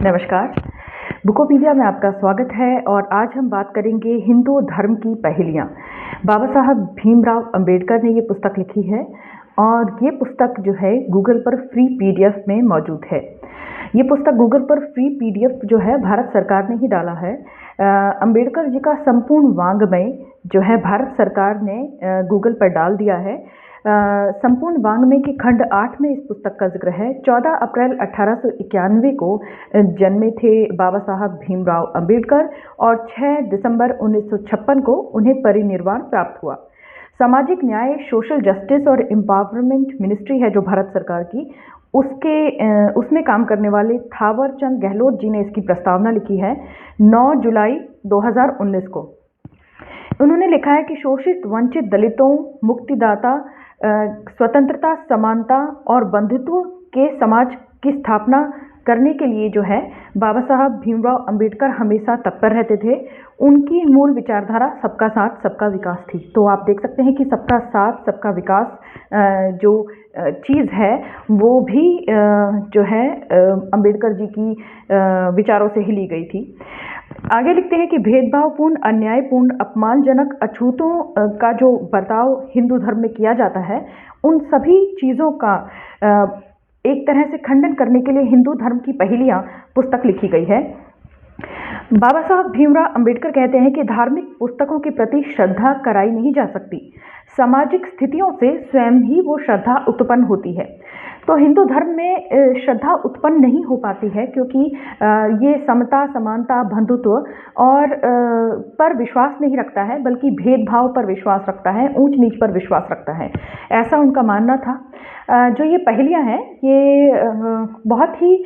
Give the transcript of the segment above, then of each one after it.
नमस्कार। बुकोपीडिया में आपका स्वागत है और आज हम बात करेंगे हिंदू धर्म की पहेलियाँ। बाबा साहब भीमराव अंबेडकर ने ये पुस्तक लिखी है और ये पुस्तक जो है गूगल पर फ्री पीडीएफ में मौजूद है। ये पुस्तक गूगल पर फ्री पीडीएफ जो है भारत सरकार ने ही डाला है। अंबेडकर जी का संपूर्ण वाङ्मय जो है भारत सरकार ने गूगल पर डाल दिया है। संपूर्ण वाङ्मय के खंड 8 में इस पुस्तक का जिक्र है। 14 अप्रैल 1891 को जन्मे थे बाबा साहब भीमराव अंबेडकर और 6 दिसंबर 1956 को उन्हें परिनिर्वाण प्राप्त हुआ। सामाजिक न्याय, सोशल जस्टिस और एम्पावरमेंट मिनिस्ट्री है जो भारत सरकार की, उसमें काम करने वाले थावर चंद गहलोत जी ने इसकी प्रस्तावना लिखी है 9 जुलाई 2019 को। उन्होंने लिखा है कि शोषित, वंचित, दलितों, मुक्तिदाता, स्वतंत्रता, समानता और बंधुत्व के समाज की स्थापना करने के लिए जो है बाबा साहब भीमराव अंबेडकर हमेशा तत्पर रहते थे। उनकी मूल विचारधारा सबका साथ सबका विकास थी। तो आप देख सकते हैं कि सबका साथ सबका विकास जो चीज़ है वो भी जो है अंबेडकर जी की विचारों से ही ली गई थी। आगे लिखते हैं कि भेदभावपूर्ण, अन्यायपूर्ण, अपमानजनक, अछूतों का जो बर्ताव हिंदू धर्म में किया जाता है, उन सभी चीज़ों का एक तरह से खंडन करने के लिए हिंदू धर्म की पहेलियाँ पुस्तक लिखी गई है। बाबा साहब भीमराव अंबेडकर कहते हैं कि धार्मिक पुस्तकों के प्रति श्रद्धा कराई नहीं जा सकती, सामाजिक स्थितियों से स्वयं ही वो श्रद्धा उत्पन्न होती है। तो हिंदू धर्म में श्रद्धा उत्पन्न नहीं हो पाती है क्योंकि ये समता, समानता, बंधुत्व और पर विश्वास नहीं रखता है, बल्कि भेदभाव पर विश्वास रखता है, ऊंच नीच पर विश्वास रखता है। ऐसा उनका मानना था। जो ये पहेलियाँ हैं ये बहुत ही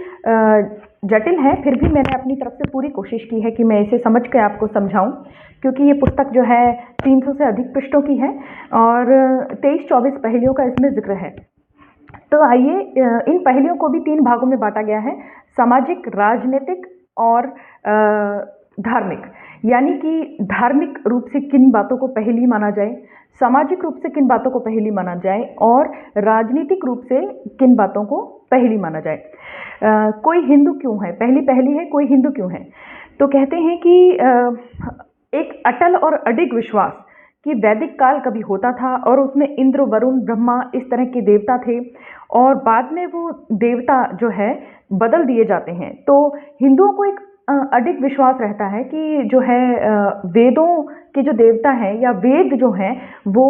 जटिल हैं, फिर भी मैंने अपनी तरफ से पूरी कोशिश की है कि मैं इसे समझ के आपको समझाऊं, क्योंकि ये पुस्तक जो है 300 से अधिक पृष्ठों की है और 23-24 पहेलियों का इसमें जिक्र है। तो आइए, इन पहेलियों को भी 3 भागों में बांटा गया है: सामाजिक, राजनीतिक और धार्मिक। यानी कि धार्मिक रूप से किन बातों को पहेली माना जाए, सामाजिक रूप से किन बातों को पहेली माना जाए और राजनीतिक रूप से किन बातों को पहेली माना जाए। कोई हिंदू क्यों है, पहली पहेली है कोई हिंदू क्यों है। तो कहते हैं कि एक अटल और अडिग विश्वास कि वैदिक काल कभी होता था और उसमें इंद्र, वरुण, ब्रह्मा इस तरह के देवता थे और बाद में वो देवता जो है बदल दिए जाते हैं। तो हिंदुओं को एक अडिग विश्वास रहता है कि जो है वेदों के जो देवता हैं या वेद जो हैं वो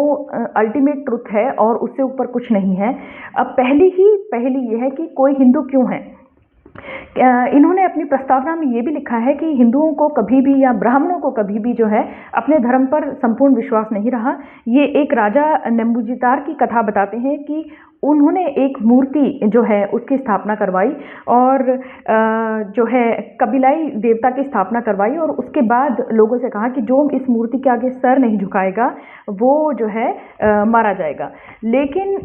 अल्टीमेट ट्रुथ है और उससे ऊपर कुछ नहीं है। अब पहली ये है कि कोई हिंदू क्यों है। इन्होंने अपनी प्रस्तावना में ये भी लिखा है कि हिंदुओं को कभी भी या ब्राह्मणों को कभी भी जो है अपने धर्म पर संपूर्ण विश्वास नहीं रहा। ये एक राजा नेबूज़रदान की कथा बताते हैं कि उन्होंने एक मूर्ति जो है उसकी स्थापना करवाई और जो है कबीलाई देवता की स्थापना करवाई और उसके बाद लोगों से कहा कि जो इस मूर्ति के आगे सर नहीं झुकाएगा वो जो है मारा जाएगा। लेकिन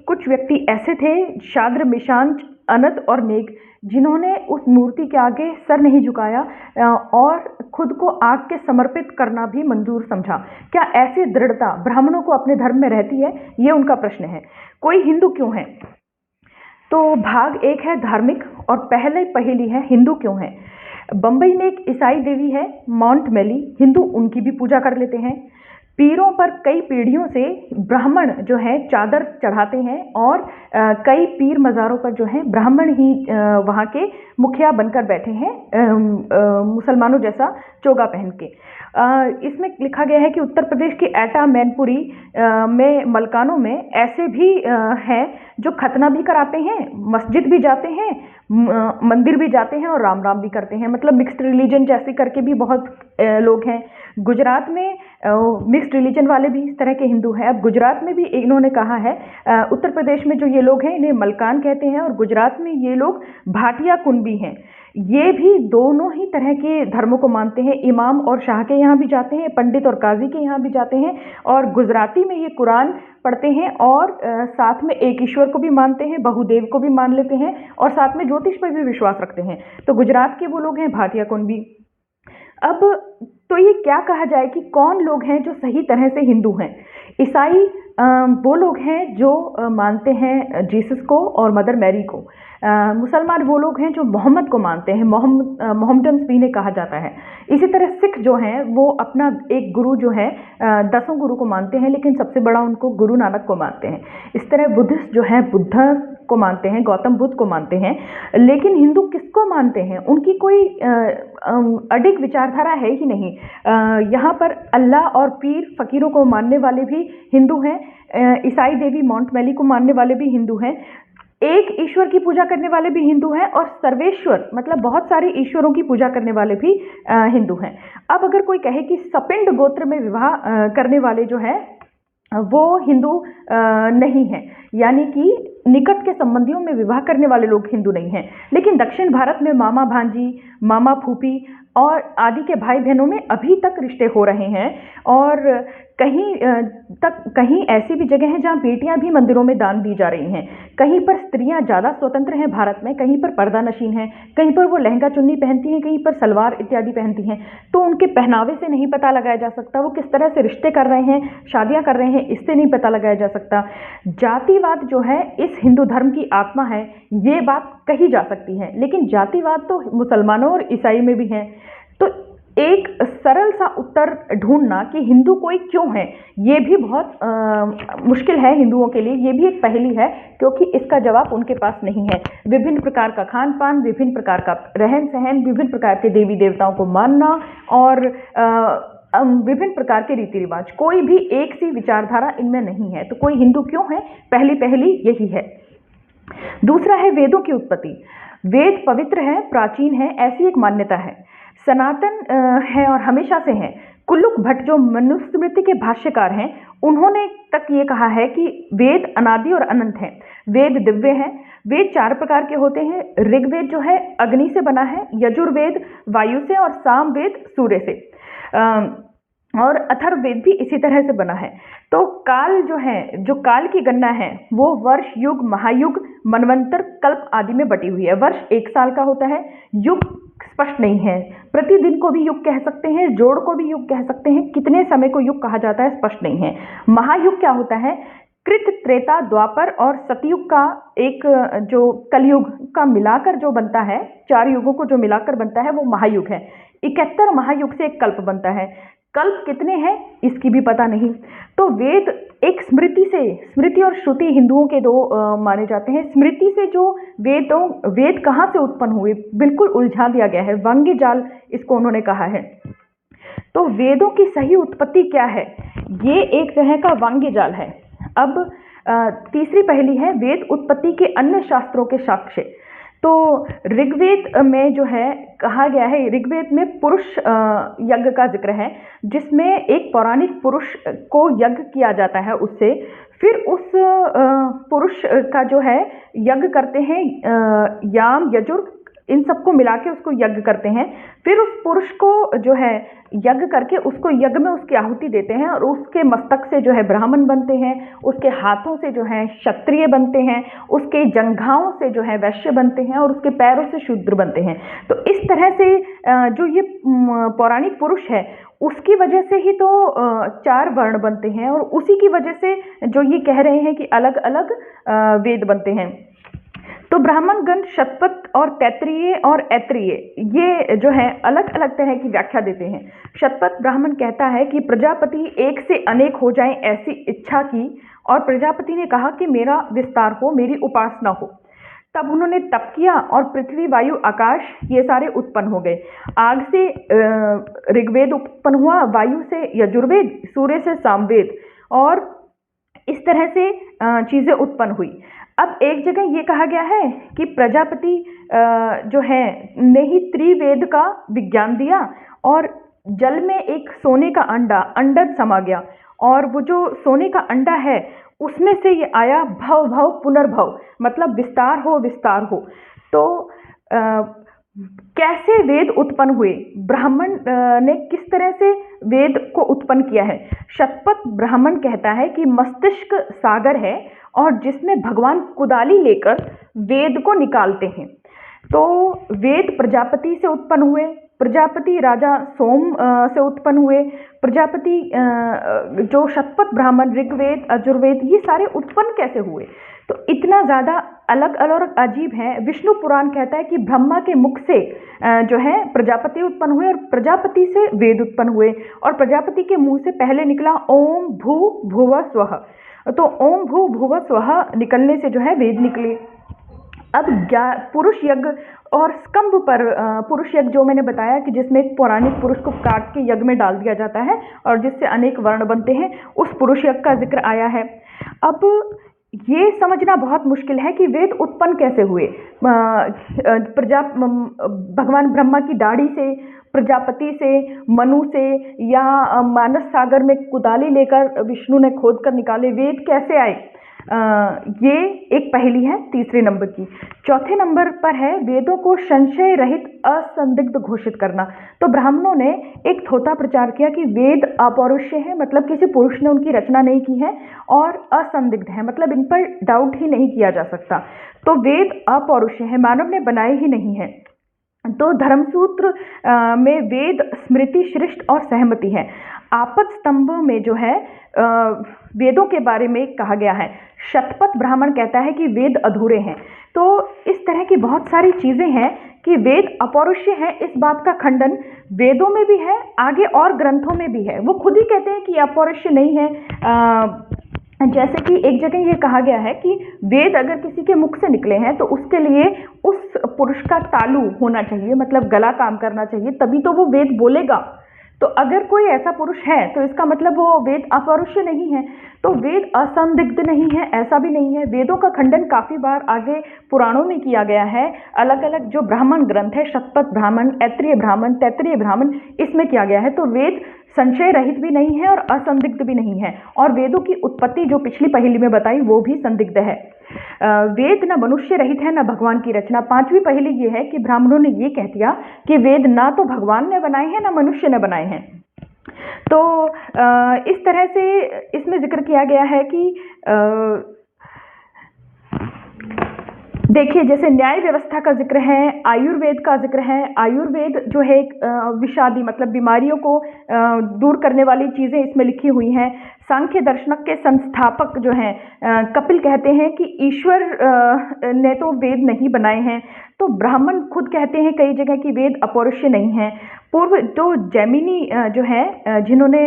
कुछ व्यक्ति ऐसे थे, शाद्र, मिशांत, अनत और नेग, जिन्होंने उस मूर्ति के आगे सर नहीं झुकाया और खुद को आग के समर्पित करना भी मंजूर समझा। क्या ऐसी दृढ़ता ब्राह्मणों को अपने धर्म में रहती है, ये उनका प्रश्न है। कोई हिंदू क्यों है। तो भाग 1 है धार्मिक और पहले पहेली है हिंदू क्यों है। बंबई में एक ईसाई देवी है माउंट मैली, हिंदू उनकी भी पूजा कर लेते हैं। पीरों पर कई पीढ़ियों से ब्राह्मण जो है चादर चढ़ाते हैं और कई पीर मज़ारों पर जो है ब्राह्मण ही वहाँ के मुखिया बनकर बैठे हैं, मुसलमानों जैसा चोगा पहन के। इसमें लिखा गया है कि उत्तर प्रदेश की एटा, मैनपुरी में, मलकानों में ऐसे भी हैं जो खतना भी कराते हैं, मस्जिद भी जाते हैं, मंदिर भी जाते हैं और राम राम भी करते हैं। मतलब मिक्स्ड रिलीजन जैसे करके भी बहुत लोग हैं। गुजरात में मिक्स्ड रिलीजन वाले भी इस तरह के हिंदू हैं। अब गुजरात में भी इन्होंने कहा है, उत्तर प्रदेश में जो ये लोग हैं इन्हें मलकान कहते हैं और गुजरात में ये लोग भाटिया कुनबी हैं। ये भी दोनों ही तरह के धर्मों को मानते हैं। इमाम और शाह के यहाँ भी जाते हैं, पंडित और काजी के यहाँ भी जाते हैं और गुजराती में ये कुरान पढ़ते हैं और साथ में एक ईश्वर को भी मानते हैं, बहुदेव को भी मान लेते हैं और साथ में ज्योतिष पर भी विश्वास रखते हैं। तो गुजरात के वो लोग हैं भाटिया कुनबी। अब तो ये क्या कहा जाए कि कौन लोग हैं जो सही तरह से हिंदू हैं। ईसाई वो लोग हैं जो मानते हैं जीसस को और मदर मैरी को। मुसलमान वो लोग हैं जो मोहम्मद को मानते हैं, मोहम्मडन्स भी इन्हें कहा जाता है। इसी तरह सिख जो हैं वो अपना एक गुरु जो है 10 गुरु को मानते हैं, लेकिन सबसे बड़ा उनको गुरु नानक को मानते हैं। इस तरह बुद्धिस्ट जो है बुद्धा को मानते हैं, गौतम बुद्ध को मानते हैं। लेकिन हिंदू किसको मानते हैं? उनकी कोई अडिग विचारधारा है ही नहीं। यहाँ पर अल्लाह और पीर फकीरों को मानने वाले भी हिंदू हैं, ईसाई देवी माउंट मैली को मानने वाले भी हिंदू हैं, एक ईश्वर की पूजा करने वाले भी हिंदू हैं, और सर्वेश्वर मतलब बहुत सारे ईश्वरों की पूजा करने वाले भी हिंदू हैं। अब अगर कोई कहे कि सपिंड गोत्र में विवाह करने वाले जो है वो हिंदू नहीं है, यानी कि निकट के संबंधियों में विवाह करने वाले लोग हिंदू नहीं हैं। लेकिन दक्षिण भारत में मामा भांजी, मामा फूफी और आदि के भाई बहनों में अभी तक रिश्ते हो रहे हैं, और कहीं ऐसी भी जगह हैं जहां बेटियां भी मंदिरों में दान दी जा रही हैं। कहीं पर स्त्रियां ज़्यादा स्वतंत्र हैं भारत में, कहीं पर पर्दा नशीन हैं, कहीं पर वो लहंगा चुन्नी पहनती हैं, कहीं पर सलवार इत्यादि पहनती हैं। तो उनके पहनावे से नहीं पता लगाया जा सकता वो किस तरह से रिश्ते कर रहे हैं, शादियां कर रहे हैं, इससे नहीं पता लगाया जा सकता। जातिवाद जो है इस हिंदू धर्म की आत्मा है, ये बात कही जा सकती है, लेकिन जातिवाद तो मुसलमानों और ईसाई में भी है। तो एक सरल सा उत्तर ढूंढना कि हिंदू कोई क्यों है, ये भी बहुत मुश्किल है हिंदुओं के लिए। ये भी एक पहेली है, क्योंकि इसका जवाब उनके पास नहीं है। विभिन्न प्रकार का खान पान, विभिन्न प्रकार का रहन सहन, विभिन्न प्रकार के देवी देवताओं को मानना और विभिन्न प्रकार के रीति रिवाज, कोई भी एक सी विचारधारा इनमें नहीं है। तो कोई हिंदू क्यों है, पहली यही है। दूसरा है वेदों की उत्पत्ति। वेद पवित्र है, प्राचीन है, ऐसी एक मान्यता है, सनातन है और हमेशा से है। कुल्लुक भट्ट जो मनुस्मृति के भाष्यकार हैं, उन्होंने तक ये कहा है कि वेद अनादि और अनंत हैं, वेद दिव्य हैं। वेद 4 प्रकार के होते हैं। ऋग्वेद जो है अग्नि से बना है, यजुर्वेद वायु से और सामवेद सूर्य से, और अथर्ववेद भी इसी तरह से बना है। तो काल जो है, जो काल की गणना है, वो वर्ष, युग, महायुग, मनवंतर, कल्प आदि में बटी हुई है। वर्ष 1 साल का होता है, युग स्पष्ट नहीं है, प्रतिदिन को भी युग कह सकते हैं, जोड़ को भी युग कह सकते हैं, कितने समय को युग कहा जाता है स्पष्ट नहीं है। महायुग क्या होता है? कृत, त्रेता, द्वापर और सतयुग का एक जो कलयुग का मिलाकर जो बनता है, 4 युगों को जो मिलाकर बनता है वो महायुग है। 71 महायुग से एक कल्प बनता है। कल्प कितने हैं इसकी भी पता नहीं। तो वेद एक स्मृति और श्रुति हिंदुओं के 2 माने जाते हैं। स्मृति से जो वेद कहाँ से उत्पन्न हुए बिल्कुल उलझा दिया गया है, वांग्य जाल इसको उन्होंने कहा है। तो वेदों की सही उत्पत्ति क्या है, ये एक तरह का वांग्य जाल है। अब तीसरी पहेली है वेद उत्पत्ति के अन्य शास्त्रों के साक्ष्य। तो ऋग्वेद में जो है कहा गया है, ऋग्वेद में पुरुष यज्ञ का जिक्र है, जिसमें एक पौराणिक पुरुष को यज्ञ किया जाता है। उससे फिर उस पुरुष का जो है यज्ञ करते हैं, याम, यजुर, इन सबको मिला के उसको यज्ञ करते हैं। फिर उस पुरुष को जो है यज्ञ करके उसको यज्ञ में उसकी आहुति देते हैं, और उसके मस्तक से जो है ब्राह्मण बनते हैं, उसके हाथों से जो है क्षत्रिय बनते हैं, उसके जंघाओं से जो है वैश्य बनते हैं, और उसके पैरों से शूद्र बनते हैं। तो इस तरह से जो ये पौराणिक पुरुष है उसकी वजह से ही तो 4 वर्ण बनते हैं, और उसी की वजह से जो ये कह रहे हैं कि अलग अलग वेद बनते हैं। तो ब्राह्मण गण शतपथ और तैत्तिरीय और ऐत्रेय ये जो है अलग अलग तरह की व्याख्या देते हैं। शतपथ ब्राह्मण कहता है कि प्रजापति एक से अनेक हो जाएं ऐसी इच्छा की, और प्रजापति ने कहा कि मेरा विस्तार हो, मेरी उपासना हो। तब उन्होंने तप किया और पृथ्वी, वायु, आकाश ये सारे उत्पन्न हो गए। आग से ऋग्वेद उत्पन्न हुआ, वायु से यजुर्वेद, सूर्य से सामवेद, और इस तरह से चीज़ें उत्पन्न हुई। अब एक जगह ये कहा गया है कि प्रजापति जो है ने ही त्रिवेद का विज्ञान दिया, और जल में एक सोने का अंडा समा गया, और वो जो सोने का अंडा है उसमें से ये आया भव भव पुनर्भव, मतलब विस्तार हो। तो कैसे वेद उत्पन्न हुए, ब्राह्मण ने किस तरह से वेद को उत्पन्न किया है? शतपथ ब्राह्मण कहता है कि मस्तिष्क सागर है, और जिसमें भगवान कुदाली लेकर वेद को निकालते हैं। तो वेद प्रजापति से उत्पन्न हुए, प्रजापति राजा सोम से उत्पन्न हुए। प्रजापति जो शतपथ ब्राह्मण, ऋग्वेद, यजुर्वेद, ये सारे उत्पन्न कैसे हुए? तो इतना ज़्यादा अलग अलग अजीब है। विष्णु पुराण कहता है कि ब्रह्मा के मुख से जो है प्रजापति उत्पन्न हुए और प्रजापति से वेद उत्पन्न हुए, और प्रजापति के मुंह से पहले निकला ओम भू भुव स्वः। तो ओम भू भुव स्वः निकलने से जो है वेद निकले। अब पुरुष यज्ञ और स्कंभ पर पुरुष यज्ञ जो मैंने बताया कि जिसमें एक पौराणिक पुरुष को काट के यज्ञ में डाल दिया जाता है और जिससे अनेक वर्ण बनते हैं, उस पुरुष यज्ञ का जिक्र आया है। अब ये समझना बहुत मुश्किल है कि वेद उत्पन्न कैसे हुए। भगवान ब्रह्मा की दाढ़ी से, प्रजापति से, मनु से, या मानस सागर में कुदाली लेकर विष्णु ने खोद कर निकाले वेद कैसे आए? ये एक पहेली है तीसरे नंबर की। चौथे नंबर पर है वेदों को संशय रहित असंदिग्ध घोषित करना। तो ब्राह्मणों ने एक थोथा प्रचार किया कि वेद अपौरुषेय है, मतलब किसी पुरुष ने उनकी रचना नहीं की है, और असंदिग्ध है, मतलब इन पर डाउट ही नहीं किया जा सकता। तो वेद अपौरुषेय है, मानव ने बनाए ही नहीं है। तो धर्मसूत्र में वेद स्मृति श्रेष्ठ और सहमति है। आपद स्तंभ में जो है वेदों के बारे में कहा गया है। शतपथ ब्राह्मण कहता है कि वेद अधूरे हैं। तो इस तरह की बहुत सारी चीज़ें हैं कि वेद अपौरुषेय है, इस बात का खंडन वेदों में भी है, आगे और ग्रंथों में भी है। वो खुद ही कहते हैं कि अपौरुषेय नहीं है। जैसे कि एक जगह ये कहा गया है कि वेद अगर किसी के मुख से निकले हैं तो उसके लिए उस पुरुष का तालु होना चाहिए, मतलब गला काम करना चाहिए, तभी तो वो वेद बोलेगा। तो अगर कोई ऐसा पुरुष है तो इसका मतलब वो वेद अपौरुषेय नहीं है। तो वेद असंदिग्ध नहीं है, ऐसा भी नहीं है। वेदों का खंडन काफ़ी बार आगे पुराणों में किया गया है। अलग अलग जो ब्राह्मण ग्रंथ है, शतपथ ब्राह्मण, ऐत्रेय ब्राह्मण, तैत्तिरीय ब्राह्मण, इसमें किया गया है। तो वेद संशय रहित भी नहीं है और असंदिग्ध भी नहीं है। और वेदों की उत्पत्ति जो पिछली पहेली में बताई वो भी संदिग्ध है। वेद न मनुष्य रहित है न भगवान की रचना। पांचवी पहेली ये है कि ब्राह्मणों ने ये कह दिया कि वेद ना तो भगवान ने बनाए हैं ना मनुष्य ने बनाए हैं। तो इस तरह से इसमें जिक्र किया गया है कि देखिए, जैसे न्याय व्यवस्था का जिक्र है, आयुर्वेद का जिक्र है। आयुर्वेद जो है विषादी, मतलब बीमारियों को दूर करने वाली चीज़ें इसमें लिखी हुई हैं। सांख्य दर्शन के संस्थापक जो हैं कपिल कहते हैं कि ईश्वर ने तो वेद नहीं बनाए हैं। तो ब्राह्मण खुद कहते हैं कई जगह कि वेद अपौरुषेय नहीं है। पूर्व जो जैमिनी जो है जिन्होंने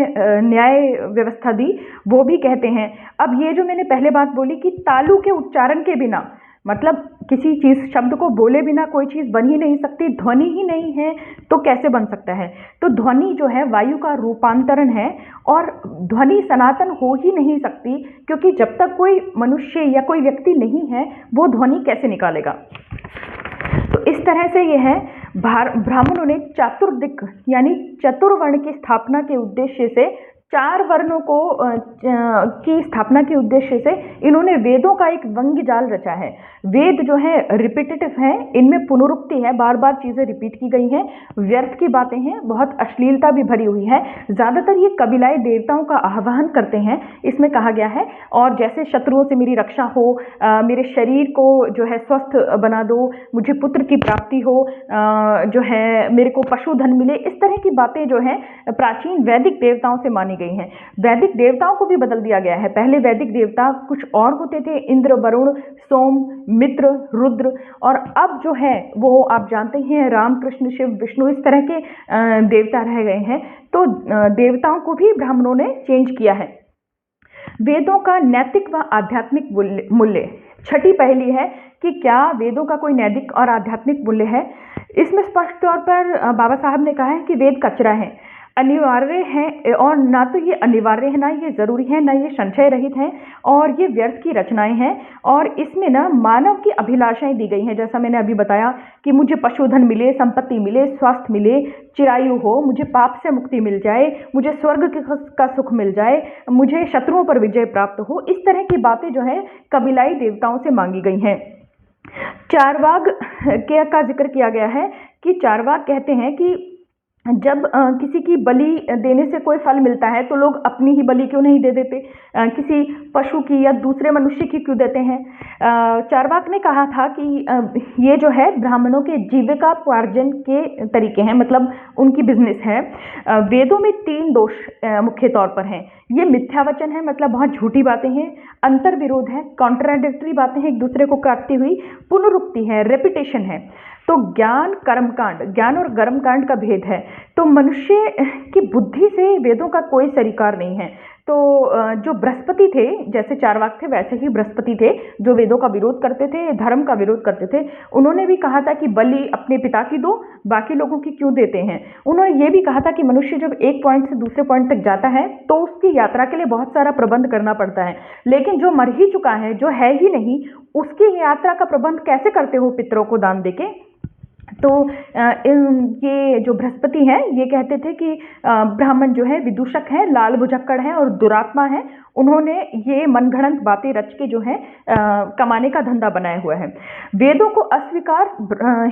न्याय व्यवस्था दी, वो भी कहते हैं। अब ये जो मैंने पहले बात बोली कि तालु के उच्चारण के बिना, मतलब किसी चीज़ शब्द को बोले बिना कोई चीज़ बन ही नहीं सकती, ध्वनि ही नहीं है तो कैसे बन सकता है? तो ध्वनि जो है वायु का रूपांतरण है और ध्वनि सनातन हो ही नहीं सकती, क्योंकि जब तक कोई मनुष्य या कोई व्यक्ति नहीं है वो ध्वनि कैसे निकालेगा? तो इस तरह से ये है, ब्राह्मणों ने चातुर्दिक यानी चतुर्वर्ण की स्थापना के उद्देश्य से, चार वर्णों को की स्थापना के उद्देश्य से इन्होंने वेदों का एक वंग्य जाल रचा है। वेद जो है रिपीटेटिव हैं, इनमें पुनरुक्ति है, बार बार चीज़ें रिपीट की गई हैं, व्यर्थ की बातें हैं, बहुत अश्लीलता भी भरी हुई है। ज़्यादातर ये कबीलाई देवताओं का आह्वान करते हैं, इसमें कहा गया है। और जैसे शत्रुओं से मेरी रक्षा हो, मेरे शरीर को जो है स्वस्थ बना दो, मुझे पुत्र की प्राप्ति हो, जो है मेरे को पशुधन मिले, इस तरह की बातें जो हैं प्राचीन वैदिक देवताओं से मानी गई हैं। वैदिक देवताओं को भी बदल दिया गया है। पहले वैदिक देवता कुछ और होते थे, इंद्र, वरुण, सोम, मित्र, रुद्र, और अब जो है वो आप जानते हैं राम, कृष्ण, शिव, विष्णु, इस तरह के देवता रह गए हैं। तो देवताओं को भी ब्राह्मणों ने चेंज किया है। वेदों का नैतिक व आध्यात्मिक मूल्य। छठी पहेली है कि क्या वेदों का कोई नैतिक और आध्यात्मिक मूल्य है? इसमें स्पष्ट तौर पर बाबा साहब ने कहा है कि वेद कचरा है, अनिवार्य है, और ना तो ये अनिवार्य है, ना ये ज़रूरी है, ना ये संशय रहित है, और ये व्यर्थ की रचनाएं हैं। और इसमें ना मानव की अभिलाषाएं दी गई हैं, जैसा मैंने अभी बताया कि मुझे पशुधन मिले, संपत्ति मिले, स्वास्थ्य मिले, चिरायु हो, मुझे पाप से मुक्ति मिल जाए, मुझे स्वर्ग का सुख मिल जाए, मुझे शत्रुओं पर विजय प्राप्त हो। इस तरह की बातें जो है कबीलाई देवताओं से मांगी गई हैं। चारवाक का जिक्र किया गया है कि चारवाक कहते हैं कि जब किसी की बलि देने से कोई फल मिलता है तो लोग अपनी ही बलि क्यों नहीं दे देते, किसी पशु की या दूसरे मनुष्य की क्यों देते हैं। चार्वाक ने कहा था कि ये जो है ब्राह्मणों के जीविकापार्जन के तरीके हैं, मतलब उनकी बिजनेस है। वेदों में 3 दोष मुख्य तौर पर हैं। ये मिथ्या वचन है, मतलब बहुत झूठी बातें हैं, अंतर विरोध है, कॉन्ट्राडिक्टरी बातें हैं, एक दूसरे को काटती हुई, पुनरुक्ति है, रेपिटेशन है। तो ज्ञान कर्मकांड, ज्ञान और कर्मकांड का भेद है। तो मनुष्य की बुद्धि से वेदों का कोई सरीकार नहीं है। तो जो बृहस्पति थे, जैसे चार्वाक थे वैसे ही बृहस्पति थे जो वेदों का विरोध करते थे, धर्म का विरोध करते थे। उन्होंने भी कहा था कि बलि अपने पिता की दो, बाकी लोगों की क्यों देते हैं। उन्होंने ये भी कहा था कि मनुष्य जब एक पॉइंट से दूसरे पॉइंट तक जाता है तो उसकी यात्रा के लिए बहुत सारा प्रबंध करना पड़ता है, लेकिन जो मर ही चुका है, जो है ही नहीं, उसकी यात्रा का प्रबंध कैसे करते हो पितरों को दान देके। तो ये जो बृहस्पति हैं ये कहते थे कि ब्राह्मण जो है विदूषक हैं, लाल बुझक्कड़ हैं और दुरात्मा हैं। उन्होंने ये मनगढ़ंत बातें रच के जो है कमाने का धंधा बनाया हुआ है। वेदों को अस्वीकार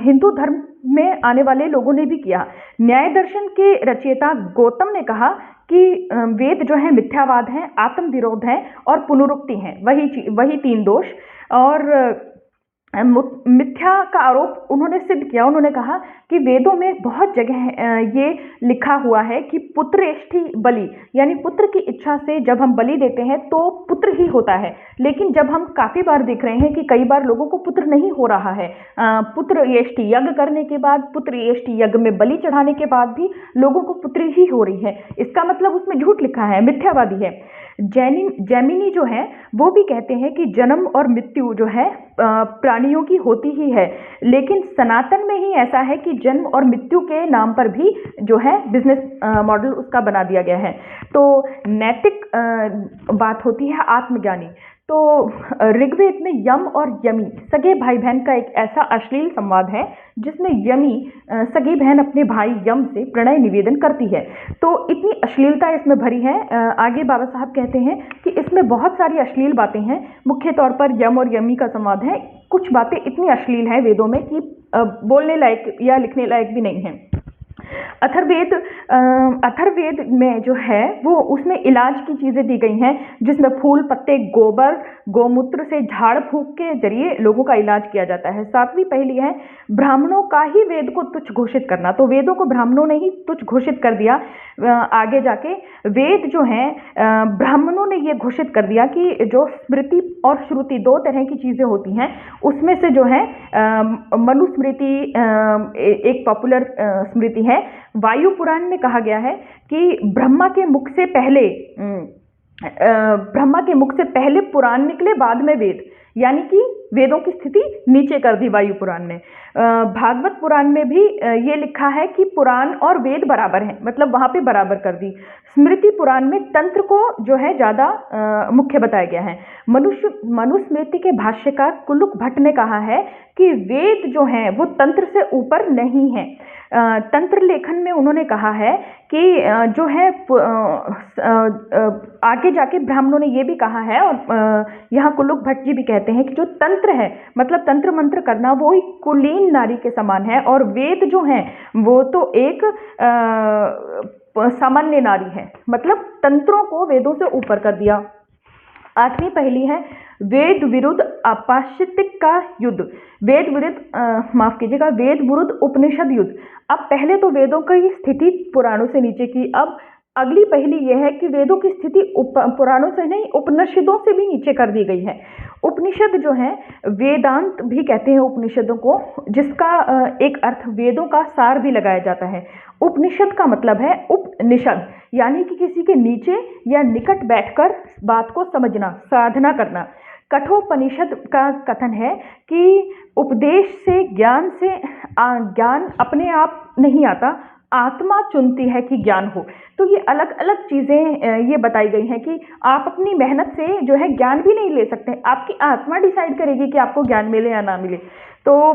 हिंदू धर्म में आने वाले लोगों ने भी किया। न्याय दर्शन के रचयिता गौतम ने कहा कि वेद जो है मिथ्यावाद हैं, आत्म विरोध हैं और पुनरुक्ति हैं, वही 3 दोष। और मिथ्या का आरोप उन्होंने सिद्ध किया। उन्होंने कहा कि वेदों में बहुत जगह ये लिखा हुआ है कि पुत्रेष्ठि बलि, यानी पुत्र की इच्छा से जब हम बलि देते हैं तो पुत्र ही होता है। लेकिन जब हम काफ़ी बार देख रहे हैं कि कई बार लोगों को पुत्र नहीं हो रहा है, पुत्र एष्टि यज्ञ करने के बाद, पुत्र एष्टि यज्ञ में बलि चढ़ाने के बाद भी लोगों को पुत्री ही हो रही है, इसका मतलब उसमें झूठ लिखा है, मिथ्यावादी है। जैमिनी जो है वो भी कहते हैं कि जन्म और मृत्यु जो है प्राणियों की होती ही है, लेकिन सनातन में ही ऐसा है कि जन्म और मृत्यु के नाम पर भी जो है बिजनेस मॉडल उसका बना दिया गया है। तो नैतिक बात होती है आत्मज्ञानी। तो ऋग्वेद में यम और यमी सगे भाई बहन का एक ऐसा अश्लील संवाद है जिसमें यमी सगी बहन अपने भाई यम से प्रणय निवेदन करती है। तो इतनी अश्लीलता इसमें भरी है। आगे बाबा साहब कहते हैं कि इसमें बहुत सारी अश्लील बातें हैं। मुख्य तौर पर यम और यमी का संवाद है। कुछ बातें इतनी अश्लील हैं वेदों में कि बोलने लायक या लिखने लायक भी नहीं है। अथर्ववेद में जो है वो उसमें इलाज की चीज़ें दी गई हैं, जिसमें फूल पत्ते गोबर गोमूत्र से झाड़ फूंक के जरिए लोगों का इलाज किया जाता है। 7वीं पहली है ब्राह्मणों का ही वेद को तुच्छ घोषित करना। तो वेदों को ब्राह्मणों ने ही तुच्छ घोषित कर दिया। आगे जाके वेद जो हैं ब्राह्मणों ने ये घोषित कर दिया कि जो स्मृति और श्रुति 2 तरह की चीज़ें होती हैं, उसमें से जो है मनुस्मृति एक पॉपुलर स्मृति है। वायु पुराण में कहा गया है कि ब्रह्मा के मुख से पहले पुराण निकले, बाद में वेद, यानी कि वेदों की स्थिति नीचे कर दी वायु पुराण ने। भागवत पुराण में भी ये लिखा है कि पुराण और वेद बराबर हैं, मतलब वहाँ पे बराबर कर दी। स्मृति पुराण में तंत्र को जो है ज़्यादा मुख्य बताया गया है। मनुस्मृति के भाष्यकार कुलुक भट्ट ने कहा है कि वेद जो हैं वो तंत्र से ऊपर नहीं है। तंत्र लेखन में उन्होंने कहा है कि जो है आगे जाके ब्राह्मणों ने ये भी कहा है, और यहाँ कुलुक भट्ट जी भी कहते हैं कि जो तंत्र है, मतलब तंत्र मंत्र करना, वो एक कुलीन नारी के समान है, और वेद जो हैं वो तो एक सामान्य नारी है, मतलब तंत्रों को वेदों से ऊपर कर दिया। 8वीं पहली है वेद विरुद्ध अपाश्चितिक का युद्ध। वेद विरुद्ध उपनिषद युद्ध। अब पहले तो वेदों की स्थिति पुराणों से नीचे की, अब अगली पहली यह है कि वेदों की स्थिति पुराणों से नहीं, उपनिषदों से भी नीचे कर दी गई है। उपनिषद जो है, वेदांत भी कहते हैं उपनिषदों को, जिसका एक अर्थ वेदों का सार भी लगाया जाता है। उपनिषद का मतलब है उपनिषद, यानी कि किसी के नीचे या निकट बैठकर बात को समझना, साधना करना। कठोपनिषद का कथन है कि उपदेश से ज्ञान अपने आप नहीं आता, आत्मा चुनती है कि ज्ञान हो। तो ये अलग अलग चीज़ें ये बताई गई हैं कि आप अपनी मेहनत से जो है ज्ञान भी नहीं ले सकते, आपकी आत्मा डिसाइड करेगी कि आपको ज्ञान मिले या ना मिले। तो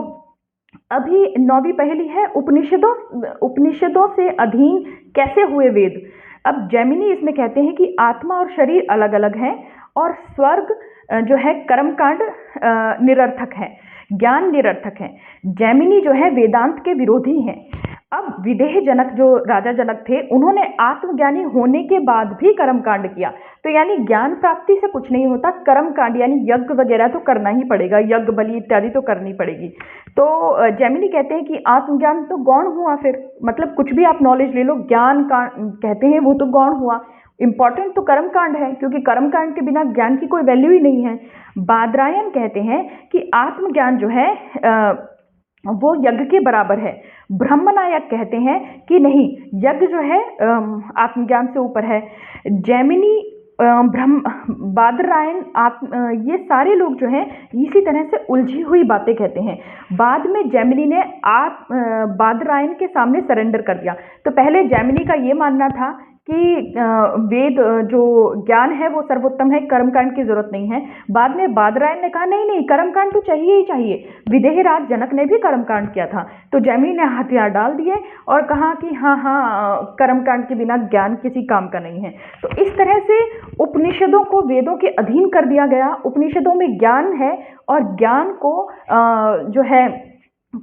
अभी 9वीं पहली है उपनिषदों से अधीन कैसे हुए वेद। अब जैमिनी इसमें कहते हैं कि आत्मा और शरीर अलग अलग हैं, और स्वर्ग जो है कर्मकांड निरर्थक है, ज्ञान निरर्थक है। जैमिनी जो है वेदांत के विरोधी हैं। अब विदेह जनक जो राजा जनक थे, उन्होंने आत्मज्ञानी होने के बाद भी कर्मकांड किया। तो यानी ज्ञान प्राप्ति से कुछ नहीं होता, कर्मकांड यानी यज्ञ वगैरह तो करना ही पड़ेगा, यज्ञ बलि इत्यादि तो करनी पड़ेगी। तो जैमिनी कहते हैं कि आत्मज्ञान तो गौण हुआ, फिर मतलब कुछ भी आप नॉलेज ले लो, ज्ञान का कहते हैं वो तो गौण हुआ। इंपॉर्टेंट तो कर्मकांड है, क्योंकि कर्मकांड के बिना ज्ञान की कोई वैल्यू ही नहीं है। बादरायण कहते हैं कि आत्मज्ञान जो है वो यज्ञ के बराबर है। ब्रह्मनायक कहते हैं कि नहीं, यज्ञ जो है आत्मज्ञान से ऊपर है। जैमिनी, बादरायण, ये सारे लोग जो हैं इसी तरह से उलझी हुई बातें कहते हैं। बाद में जैमिनी ने बादरायण के सामने सरेंडर कर दिया। तो पहले जैमिनी का ये मानना था कि वेद जो ज्ञान है वो सर्वोत्तम है, कर्मकांड की जरूरत नहीं है। बाद में बादरायण ने कहा नहीं नहीं, कर्मकांड तो चाहिए ही चाहिए। विदेहराज जनक ने भी कर्मकांड किया था, तो जैमिनी ने हथियार डाल दिए और कहा कि हाँ हाँ, कर्मकांड के बिना ज्ञान किसी काम का नहीं है। तो इस तरह से उपनिषदों को वेदों के अधीन कर दिया गया। उपनिषदों में ज्ञान है और ज्ञान को जो है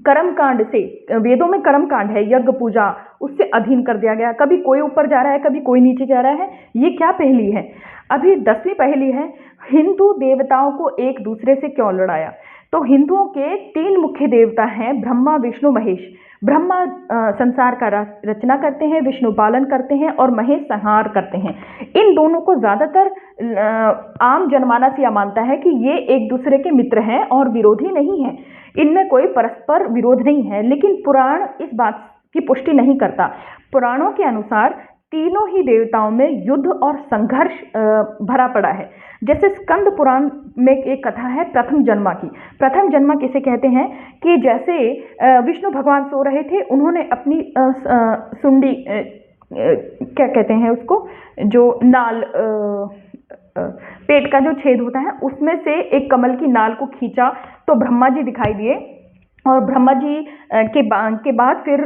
कर्मकांड से, वेदों में कर्मकांड है, यज्ञ पूजा, उससे अधीन कर दिया गया। कभी कोई ऊपर जा रहा है, कभी कोई नीचे जा रहा है। ये क्या पहेली है? अभी 10वीं पहेली है, हिंदू देवताओं को एक दूसरे से क्यों लड़ाया? तो हिंदुओं के 3 मुख्य देवता हैं, ब्रह्मा, विष्णु, महेश। ब्रह्मा संसार का रचना करते हैं, विष्णु पालन करते हैं और महेश संहार करते हैं। इन दोनों को ज्यादातर आम जनमानस यह मानता है कि ये एक दूसरे के मित्र हैं और विरोधी नहीं हैं, इनमें कोई परस्पर विरोध नहीं है। लेकिन पुराण इस बात की पुष्टि नहीं करता। पुराणों के अनुसार तीनों ही देवताओं में युद्ध और संघर्ष भरा पड़ा है। जैसे स्कंद पुराण में एक कथा है प्रथम जन्मा की। प्रथम जन्मा किसे कहते हैं कि जैसे विष्णु भगवान सो रहे थे, उन्होंने अपनी सुंडी, क्या कहते हैं उसको, जो नाल, पेट का जो छेद होता है उसमें से एक कमल की नाल को खींचा तो ब्रह्मा जी दिखाई दिए। और ब्रह्मा जी के बाद फिर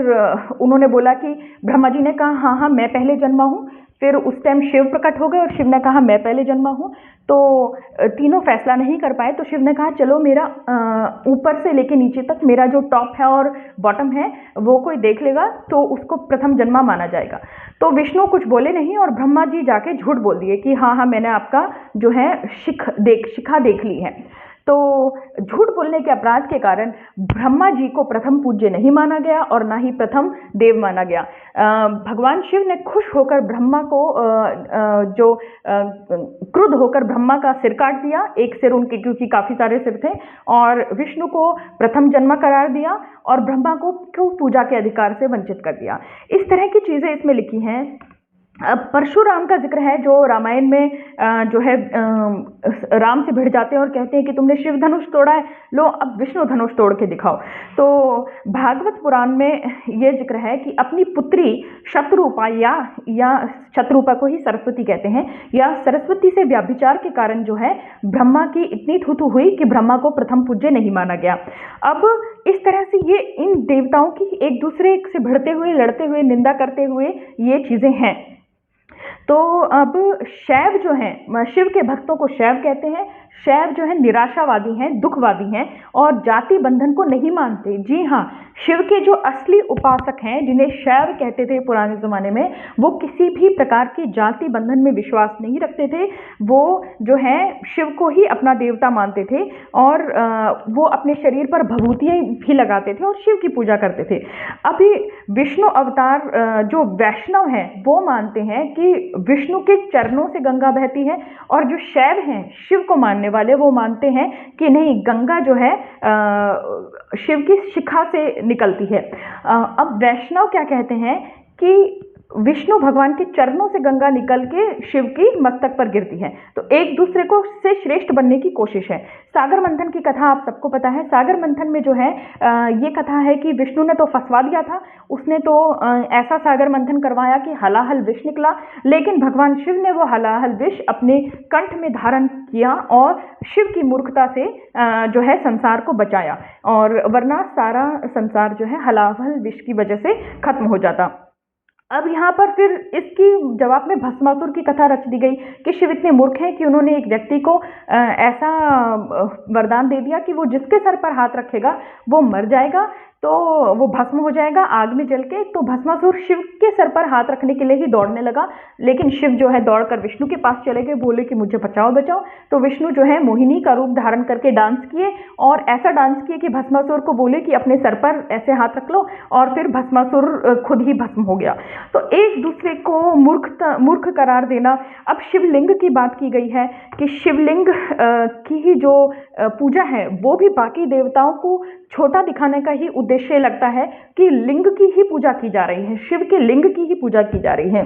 उन्होंने बोला कि, ब्रह्मा जी ने कहा हाँ हाँ मैं पहले जन्मा हूँ। फिर उस टाइम शिव प्रकट हो गए और शिव ने कहा मैं पहले जन्मा हूँ। तो तीनों फैसला नहीं कर पाए, तो शिव ने कहा चलो मेरा ऊपर से लेके नीचे तक मेरा जो टॉप है और बॉटम है वो कोई देख लेगा तो उसको प्रथम जन्मा माना जाएगा। तो विष्णु कुछ बोले नहीं और ब्रह्मा जी जाके झूठ बोल दिए कि हाँ हाँ मैंने आपका जो है शिखा देख ली है। तो झूठ बोलने के अपराध के कारण ब्रह्मा जी को प्रथम पूज्य नहीं माना गया और ना ही प्रथम देव माना गया। भगवान शिव ने खुश होकर ब्रह्मा को क्रुद्ध होकर ब्रह्मा का सिर काट दिया, एक सिर उनके, क्योंकि काफी सारे सिर थे, और विष्णु को प्रथम जन्मा करार दिया और ब्रह्मा को पूजा के अधिकार से वंचित कर दिया। इस तरह की चीजें इसमें लिखी हैं। अब परशुराम का जिक्र है, जो रामायण में जो है राम से भिड़ जाते हैं और कहते हैं कि तुमने शिव धनुष तोड़ा है, लो अब विष्णु धनुष तोड़ के दिखाओ। तो भागवत पुराण में ये जिक्र है कि अपनी पुत्री शत्रुपा, या शत्रुपा को ही सरस्वती कहते हैं, या सरस्वती से व्यभिचार के कारण जो है ब्रह्मा की इतनी थुथु हुई कि ब्रह्मा को प्रथम पूज्य नहीं माना गया। अब इस तरह से ये इन देवताओं की एक दूसरे से भिड़ते हुए, लड़ते हुए, निंदा करते हुए ये चीजें हैं। तो अब शैव जो हैं, शिव के भक्तों को शैव कहते हैं। शैव जो है निराशावादी हैं, दुखवादी हैं और जाति बंधन को नहीं मानते। जी हाँ, शिव के जो असली उपासक हैं, जिन्हें शैव कहते थे पुराने जमाने में, वो किसी भी प्रकार की जाति बंधन में विश्वास नहीं रखते थे। वो जो है शिव को ही अपना देवता मानते थे और वो अपने शरीर पर भभूतियाँ भी लगाते थे और शिव की पूजा करते थे। अभी विष्णु अवतार जो वैष्णव हैं वो मानते हैं कि विष्णु के चरणों से गंगा बहती है, और जो शैव हैं, शिव को मानने वाले, वो मानते हैं कि नहीं, गंगा जो है शिव की शिखा से निकलती है। अब वैष्णव क्या कहते हैं कि विष्णु भगवान के चरणों से गंगा निकल के शिव की मस्तक पर गिरती है। तो एक दूसरे को से श्रेष्ठ बनने की कोशिश है। सागर मंथन की कथा आप सबको पता है। सागर मंथन में जो है ये कथा है कि विष्णु ने तो फंसवा दिया था, उसने तो ऐसा सागर मंथन करवाया कि हलाहल विष निकला, लेकिन भगवान शिव ने वो हलाहल विष अपने कंठ में धारण किया और शिव की मूर्खता से जो है संसार को बचाया, और वरना सारा संसार जो है हलाहल विष की वजह से खत्म हो जाता। अब यहाँ पर फिर इसकी जवाब में भस्मासुर की कथा रच दी गई कि शिव इतने मूर्ख हैं कि उन्होंने एक व्यक्ति को ऐसा वरदान दे दिया कि वो जिसके सर पर हाथ रखेगा वो मर जाएगा। तो तो वो भस्म हो जाएगा आग में जल के। तो भस्मासुर शिव के सर पर हाथ रखने के लिए ही दौड़ने लगा, लेकिन शिव जो है दौड़कर विष्णु के पास चले गए, बोले कि मुझे बचाओ बचाओ। तो विष्णु जो है मोहिनी का रूप धारण करके डांस किए, और ऐसा डांस किए कि भस्मासुर को बोले कि अपने सर पर ऐसे हाथ रख लो, और फिर भस्मासुर खुद ही भस्म हो गया। तो एक दूसरे को मूर्ख करार देना। अब शिवलिंग की बात की गई है कि शिवलिंग की ही जो पूजा है वो भी बाकी देवताओं को छोटा दिखाने का ही उद्देश्य लगता है कि लिंग की ही पूजा की जा रही है, शिव के लिंग की ही पूजा की जा रही है।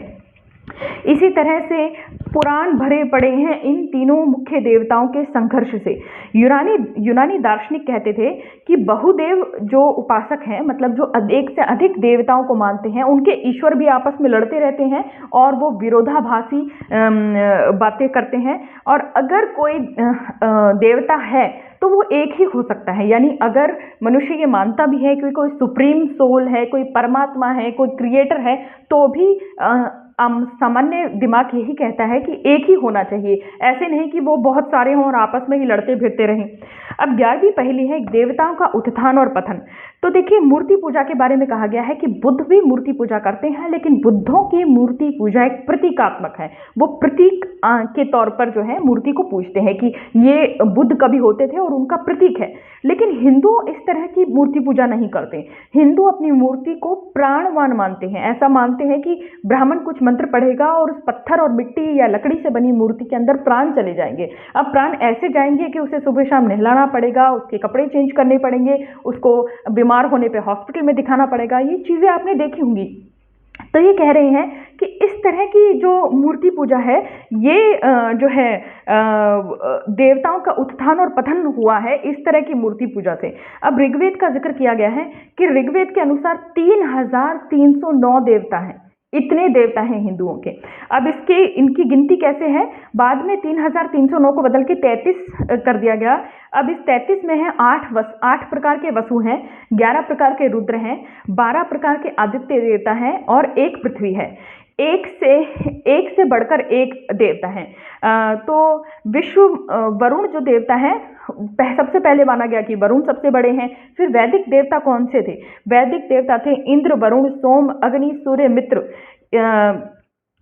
इसी तरह से पुराण भरे पड़े हैं इन तीनों मुख्य देवताओं के संघर्ष से। यूनानी दार्शनिक कहते थे कि बहुदेव जो उपासक हैं, मतलब जो एक से अधिक देवताओं को मानते हैं, उनके ईश्वर भी आपस में लड़ते रहते हैं और वो विरोधाभासी बातें करते हैं। और अगर कोई देवता है तो वो एक ही हो सकता है, यानी अगर मनुष्य ये मानता भी है कि कोई सुप्रीम सोल है, कोई परमात्मा है, कोई क्रिएटर है, तो भी सामान्य दिमाग यही कहता है कि एक ही होना चाहिए, ऐसे नहीं कि वो बहुत सारे हों और आपस में ही लड़ते भिड़ते रहें। अब 11वीं पहेली है देवताओं का उत्थान और पतन। तो देखिए, मूर्ति पूजा के बारे में कहा गया है कि बुद्ध भी मूर्ति पूजा करते हैं, लेकिन बुद्धों की मूर्ति पूजा एक प्रतीकात्मक है। वो प्रतीक के तौर पर जो है मूर्ति को पूजते हैं कि ये बुद्ध कभी होते थे और उनका प्रतीक है। लेकिन हिंदू इस तरह की मूर्ति पूजा नहीं करते। हिंदू अपनी मूर्ति को प्राणवान मानते हैं। ऐसा मानते हैं कि ब्राह्मण कुछ मंत्र पढ़ेगा और उस पत्थर और मिट्टी या लकड़ी से बनी मूर्ति के अंदर प्राण चले जाएंगे। अब प्राण ऐसे जाएंगे कि उसे सुबह शाम नहलाना पड़ेगा, उसके कपड़े चेंज करने पड़ेंगे, उसको बीमार होने पे हॉस्पिटल में दिखाना पड़ेगा। ये चीज़ें आपने देखी होंगी। तो ये कह रहे हैं कि इस तरह की जो मूर्ति पूजा है, ये जो है देवताओं का उत्थान और पतन हुआ है इस तरह की मूर्ति पूजा से। अब ऋग्वेद का जिक्र किया गया है कि ऋग्वेद के अनुसार 3309 देवता हैं। इतने देवता हैं हिंदुओं के। अब इनकी गिनती कैसे है? बाद में 3309 को बदल के 33 कर दिया गया। अब इस 33 में है 8 प्रकार के वसु हैं, 11 प्रकार के रुद्र हैं, 12 प्रकार के आदित्य देवता हैं और 1 पृथ्वी है। एक से बढ़कर एक देवता है। तो विश्व वरुण जो देवता है, सबसे पहले माना गया कि वरुण सबसे बड़े हैं। फिर वैदिक देवता कौन से थे? वैदिक देवता थे इंद्र, वरुण, सोम, अग्नि, सूर्य, मित्र।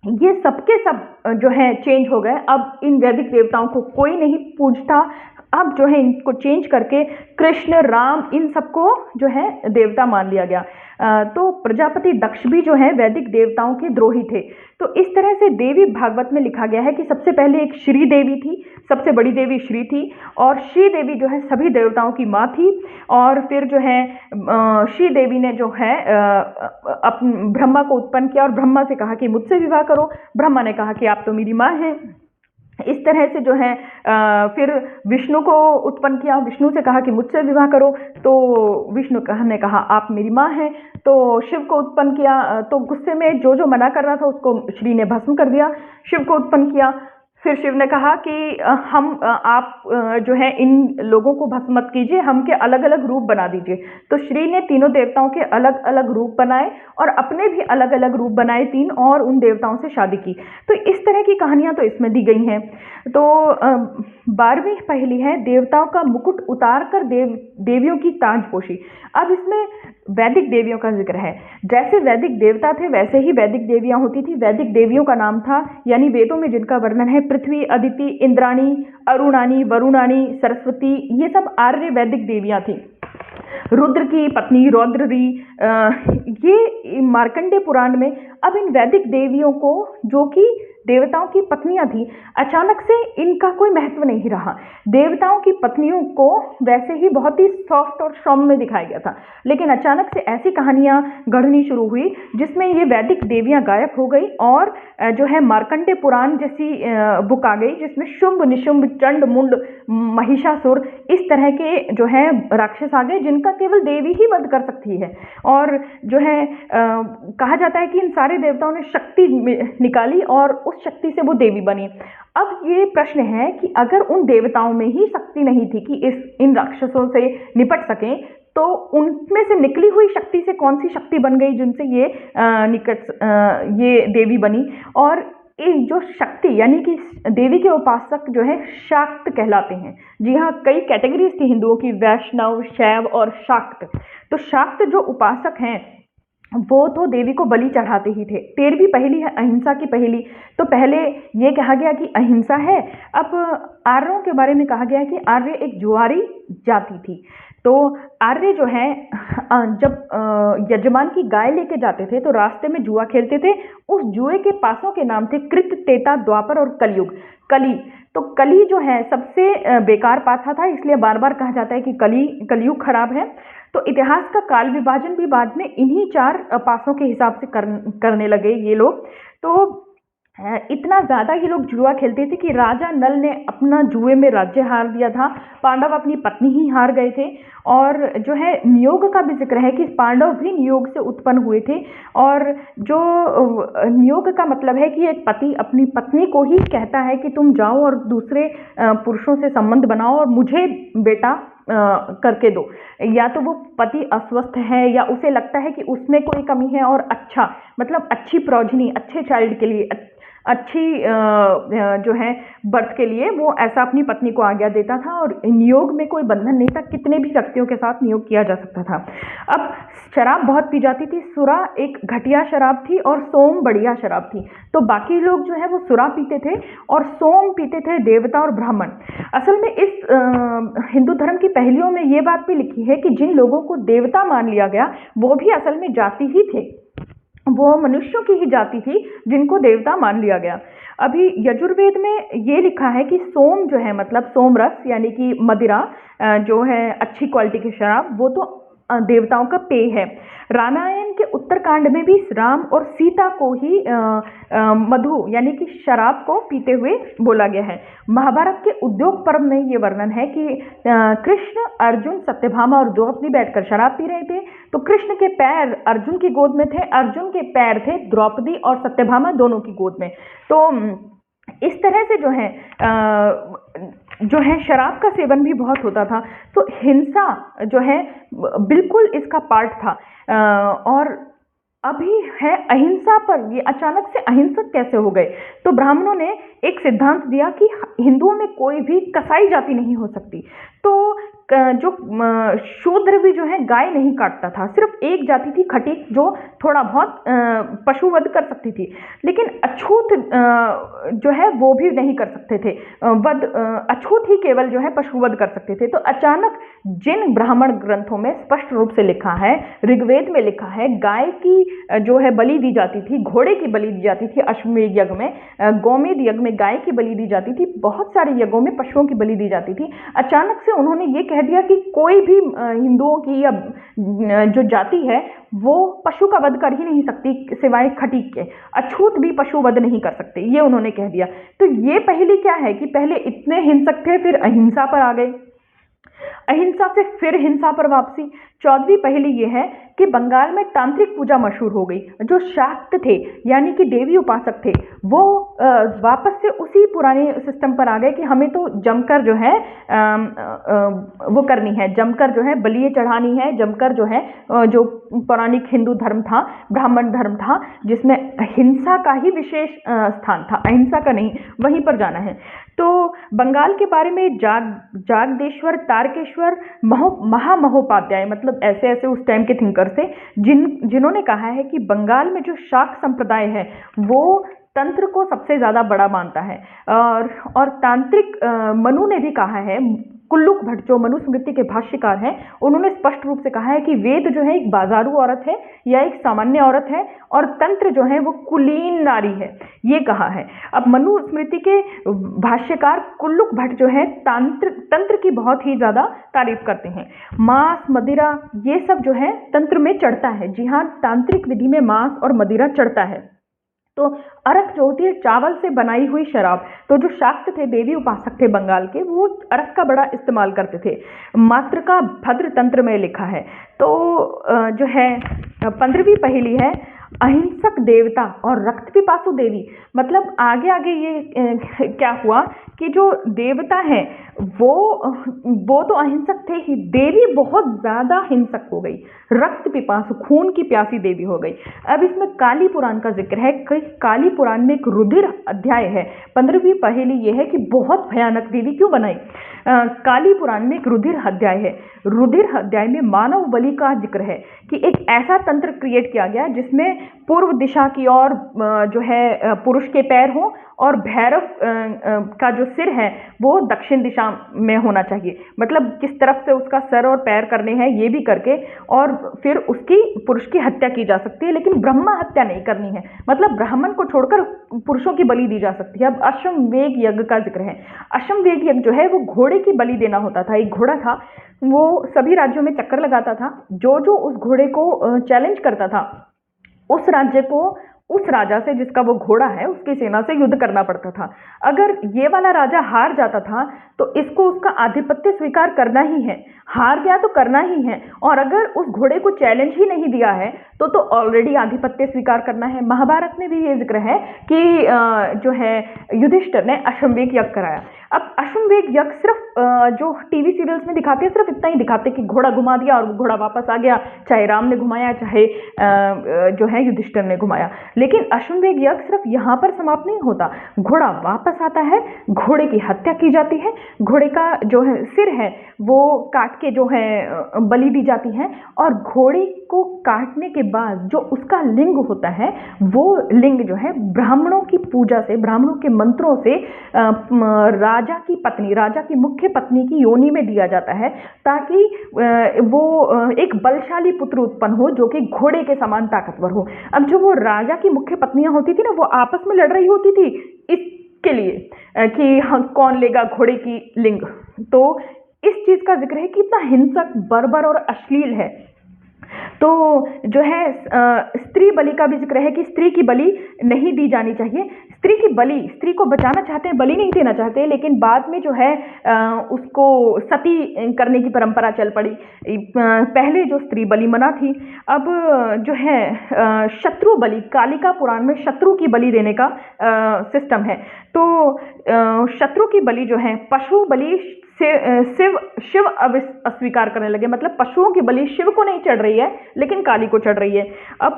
ये सबके सब जो है चेंज हो गए। अब इन वैदिक देवताओं को कोई नहीं पूजता। अब जो है इनको चेंज करके कृष्ण, राम, इन सबको जो है देवता मान लिया गया। तो प्रजापति दक्ष भी जो है वैदिक देवताओं के द्रोही थे। तो इस तरह से देवी भागवत में लिखा गया है कि सबसे पहले एक श्री देवी थी, सबसे बड़ी देवी श्री थी, और श्री देवी जो है सभी देवताओं की माँ थी। और फिर जो है श्री देवी ने जो है ब्रह्मा को उत्पन्न किया और ब्रह्मा से कहा कि मुझसे विवाह करो। ब्रह्मा ने कहा कि आप तो मेरी माँ हैं। इस तरह से जो है फिर विष्णु को उत्पन्न किया, विष्णु से कहा कि मुझसे विवाह करो, तो विष्णु ने कहा आप मेरी माँ हैं। तो शिव को उत्पन्न किया, तो गुस्से में जो मना कर रहा था उसको श्री ने भस्म कर दिया। शिव को उत्पन्न किया, फिर शिव ने कहा कि आप जो है इन लोगों को भस्म मत कीजिए, हम के अलग अलग रूप बना दीजिए। तो श्री ने तीनों देवताओं के अलग अलग रूप बनाए और अपने भी अलग अलग रूप बनाए 3, और उन देवताओं से शादी की। तो इस तरह की कहानियां तो इसमें दी गई हैं। तो 12वीं पहेली है देवताओं का मुकुट उतार कर देवियों की ताजपोशी। अब इसमें वैदिक देवियों का जिक्र है। जैसे वैदिक देवता थे वैसे ही वैदिक देवियां होती थी। वैदिक देवियों का नाम था, यानी वेदों में जिनका वर्णन है, पृथ्वी, अदिति, इंद्राणी, अरुणानी, वरुणानी, सरस्वती, ये सब आर्य वैदिक देवियां थी। रुद्र की पत्नी रौद्री, ये मार्कंडेय पुराण में। अब इन वैदिक देवियों को, जो कि देवताओं की पत्नियां थी, अचानक से इनका कोई महत्व नहीं रहा। देवताओं की पत्नियों को वैसे ही बहुत ही सॉफ्ट और सौम्य दिखाया गया था, लेकिन अचानक से ऐसी कहानियां गढ़नी शुरू हुई जिसमें ये वैदिक देवियां गायब हो गई और जो है मार्कंडेय पुराण जैसी बुक आ गई, जिसमें शुंभ, निशुंभ, चंड, मुंड, महिषासुर, इस तरह के जो है राक्षस आ गए जिनका केवल देवी ही वध कर सकती है। और जो है कहा जाता है कि इन सारे देवताओं ने शक्ति निकाली और उस शक्ति से वो देवी बनी। अब ये प्रश्न है कि अगर उन देवताओं में ही शक्ति नहीं थी कि इन राक्षसों से निपट सकें, तो उनमें से निकली हुई शक्ति से कौन सी शक्ति बन गई जिनसे ये देवी बनी। और जो शक्ति यानी कि देवी के उपासक जो है शाक्त कहलाते हैं। जी हाँ, कई कैटेगरीज थी हिंदुओं की, वैष्णव, शैव और शाक्त। तो शाक्त जो उपासक हैं वो तो देवी को बलि चढ़ाते ही थे। 13वीं पहेली है अहिंसा की पहेली। तो पहले ये कहा गया कि अहिंसा है। अब आर्यों के बारे में कहा गया है कि आर्य एक जुआरी जाति थी। तो आर्य जो है जब यजमान की गाय लेके जाते थे तो रास्ते में जुआ खेलते थे। उस जुए के पासों के नाम थे कृत, त्रेता, द्वापर और कलयुग। कली, तो कली जो है सबसे बेकार पासा था, इसलिए बार बार कहा जाता है कि कलयुग खराब है। तो इतिहास का काल विभाजन भी बाद में इन्हीं 4 पासों के हिसाब से करने लगे ये लोग। तो इतना ज़्यादा ये लोग जुआ खेलते थे कि राजा नल ने अपना जुए में राज्य हार दिया था। पांडव अपनी पत्नी ही हार गए थे। और जो है नियोग का भी जिक्र है कि पांडव भी नियोग से उत्पन्न हुए थे। और जो नियोग का मतलब है कि एक पति अपनी पत्नी को ही कहता है कि तुम जाओ और दूसरे पुरुषों से संबंध बनाओ और मुझे बेटा करके दो। या तो वो पति अस्वस्थ है या उसे लगता है कि उसमें कोई कमी है और अच्छा मतलब अच्छी प्रोजनी, अच्छे चाइल्ड के लिए, अच्छी जो है बर्थ के लिए वो ऐसा अपनी पत्नी को आज्ञा देता था। और नियोग में कोई बंधन नहीं था, कितने भी व्यक्तियों के साथ नियोग किया जा सकता था। अब शराब बहुत पी जाती थी। सुरा एक घटिया शराब थी और सोम बढ़िया शराब थी। तो बाकी लोग जो है वो सुरा पीते थे और सोम पीते थे देवता और ब्राह्मण। असल में इस हिंदू धर्म की पहेलियों में ये बात भी लिखी है कि जिन लोगों को देवता मान लिया गया वो भी असल में जाति ही थे, वो मनुष्यों की ही जाति थी जिनको देवता मान लिया गया। अभी यजुर्वेद में ये लिखा है कि सोम जो है मतलब सोमरस यानी कि मदिरा जो है अच्छी क्वालिटी की शराब, वो तो देवताओं का पेय है। रामायण के उत्तरकांड में भी राम और सीता को ही मधु यानी कि शराब को पीते हुए बोला गया है। महाभारत के उद्योग पर्व में ये वर्णन है कि कृष्ण, अर्जुन, सत्यभामा और द्रौपदी बैठकर शराब पी रहे थे। तो कृष्ण के पैर अर्जुन की गोद में थे, अर्जुन के पैर थे द्रौपदी और सत्यभामा दोनों की गोद में। तो इस तरह से जो है शराब का सेवन भी बहुत होता था। तो हिंसा जो है बिल्कुल इसका पार्ट था। और अभी है अहिंसा पर, ये अचानक से अहिंसक कैसे हो गए? तो ब्राह्मणों ने एक सिद्धांत दिया कि हिंदुओं में कोई भी कसाई जाति नहीं हो सकती। तो जो शूद्र भी जो है गाय नहीं काटता था, सिर्फ एक जाति थी खटीक जो थोड़ा बहुत पशुवध कर सकती थी, लेकिन अछूत जो है वो भी नहीं कर सकते थे वध। अछूत ही केवल जो है पशुवध कर सकते थे। तो अचानक जिन ब्राह्मण ग्रंथों में स्पष्ट रूप से लिखा है, ऋग्वेद में लिखा है गाय की जो है बलि दी जाती थी, घोड़े की बलि दी जाती थी अश्वमेध यज्ञ में, गौमेध यज्ञ में गाय की बलि दी जाती थी, बहुत सारे यज्ञों में पशुओं की बलि दी जाती थी। अचानक से उन्होंने ये कह दिया कि कोई भी हिंदुओं की या जो जाति है वो पशु का वध कर ही नहीं सकती सिवाय खटीक के, अछूत भी पशु वध नहीं कर सकते, ये उन्होंने कह दिया। तो ये पहली क्या है कि पहले इतने हिंसक थे, फिर अहिंसा पर आ गए, अहिंसा से फिर हिंसा पर वापसी। 14वीं पहेली ये है कि बंगाल में तांत्रिक पूजा मशहूर हो गई। जो शाक्त थे यानी कि देवी उपासक थे वो वापस से उसी पुराने सिस्टम पर आ गए कि हमें तो जमकर जो है वो करनी है, जमकर जो है बलि चढ़ानी है, जमकर जो है जो पौराणिक हिंदू धर्म था, ब्राह्मण धर्म था, जिसमें हिंसा का ही विशेष स्थान था, अहिंसा का नहीं, वहीं पर जाना है। तो बंगाल के बारे में जागदेश्वर, तारकेश्वर, महामहोपाध्याय मतलब ऐसे ऐसे उस टाइम के थिंकर से जिन्होंने कहा है कि बंगाल में जो शाक्त संप्रदाय है वो तंत्र को सबसे ज्यादा बड़ा मानता है। और तांत्रिक मनु ने भी कहा है, कुल्लुक भट्ट जो मनुस्मृति के भाष्यकार हैं, उन्होंने स्पष्ट रूप से कहा है कि वेद जो है एक बाजारू औरत है या एक सामान्य औरत है और तंत्र जो है वो कुलीन नारी है, ये कहा है। अब मनुस्मृति के भाष्यकार कुल्लुक भट्ट जो है तंत्र की बहुत ही ज्यादा तारीफ करते हैं। मांस, मदिरा ये सब जो है तंत्र में चढ़ता है। जी हाँ, तांत्रिक विधि में मांस और मदिरा चढ़ता है। तो अरक जो होती है चावल से बनाई हुई शराब, तो जो शाक्त थे, देवी उपासक थे बंगाल के, वो अरक का बड़ा इस्तेमाल करते थे। मातृका भद्र तंत्र में लिखा है। तो जो है 15वीं पहेली है, अहिंसक देवता और रक्त पिपासु देवी, मतलब आगे आगे ये क्या हुआ कि जो देवता हैं वो तो अहिंसक थे ही, देवी बहुत ज्यादा हिंसक हो गई, रक्त पिपासु खून की प्यासी देवी हो गई। अब इसमें काली पुराण का जिक्र है कि काली पुराण में एक रुधिर अध्याय है। 15वीं पहेली ये है कि बहुत भयानक देवी क्यों बनाई। काली पुराण में एक रुधिर अध्याय है। रुधिर अध्याय में मानव बलि का जिक्र है कि एक ऐसा तंत्र क्रिएट किया गया जिसमें पूर्व दिशा की ओर जो है पुरुष के पैर हो और भैरव का जो सिर है वो दक्षिण दिशा में होना चाहिए, मतलब किस तरफ से उसका सर और पैर करने हैं ये भी करके, और फिर उसकी पुरुष की हत्या की जा सकती है, लेकिन ब्रह्मा हत्या नहीं करनी है, मतलब ब्राह्मण को छोड़कर पुरुषों की बलि दी जा सकती है। अब अश्वमेध यज्ञ का जिक्र है। अश्वमेध यज्ञ जो है वो घोड़े की बलि देना होता था। एक घोड़ा था, वो सभी राज्यों में चक्कर लगाता था, जो जो उस घोड़े को चैलेंज करता था उस राज्य को उस राजा से जिसका वो घोड़ा है उसकी सेना से युद्ध करना पड़ता था। अगर ये वाला राजा हार जाता था तो इसको उसका आधिपत्य स्वीकार करना ही है, हार गया तो करना ही है, और अगर उस घोड़े को चैलेंज ही नहीं दिया है तो ऑलरेडी आधिपत्य स्वीकार करना है। महाभारत में भी ये जिक्र है कि जो है युधिष्ठिर ने अश्वमेध यज्ञ कराया। अब अश्वमेध यज्ञ सिर्फ जो टीवी सीरियल्स में दिखाते हैं सिर्फ इतना ही दिखाते कि घोड़ा घुमा दिया और घोड़ा वापस आ गया, चाहे राम ने घुमाया चाहे जो है युधिष्ठिर ने घुमाया, लेकिन अश्वमेध यज्ञ सिर्फ यहाँ पर समाप्त नहीं होता। घोड़ा वापस आता है, घोड़े की हत्या की जाती है, घोड़े का जो है सिर है वो काट के जो है बलि दी जाती है, और घोड़े को काटने के बाद जो उसका लिंग होता है वो लिंग जो है ब्राह्मणों की पूजा से, ब्राह्मणों के मंत्रों से राजा की पत्नी, राजा की मुख्य पत्नी की योनि में दिया जाता है, ताकि वो एक बलशाली पुत्र उत्पन्न हो जो कि घोड़े के समान ताकतवर हो। अब जो वो राजा की मुख्य पत्नियां होती थी ना, वो आपस में लड़ रही होती थी इसके लिए कि हाँ कौन लेगा घोड़े की लिंग। तो इस चीज का जिक्र है कि इतना हिंसक, बर्बर और अश्लील है। तो जो है स्त्री बलि का भी जिक्र है कि स्त्री की बलि नहीं दी जानी चाहिए। स्त्री की बलि, स्त्री को बचाना चाहते हैं, बलि नहीं देना चाहते, लेकिन बाद में जो है उसको सती करने की परंपरा चल पड़ी। पहले जो स्त्री बलि मना थी। अब जो है शत्रु बलि, कालिका पुराण में शत्रु की बलि देने का सिस्टम है। तो शत्रु की बलि जो है, पशु बलि शिव अस्वीकार करने लगे, मतलब पशुओं की बलि शिव को नहीं चढ़ रही है लेकिन काली को चढ़ रही है। अब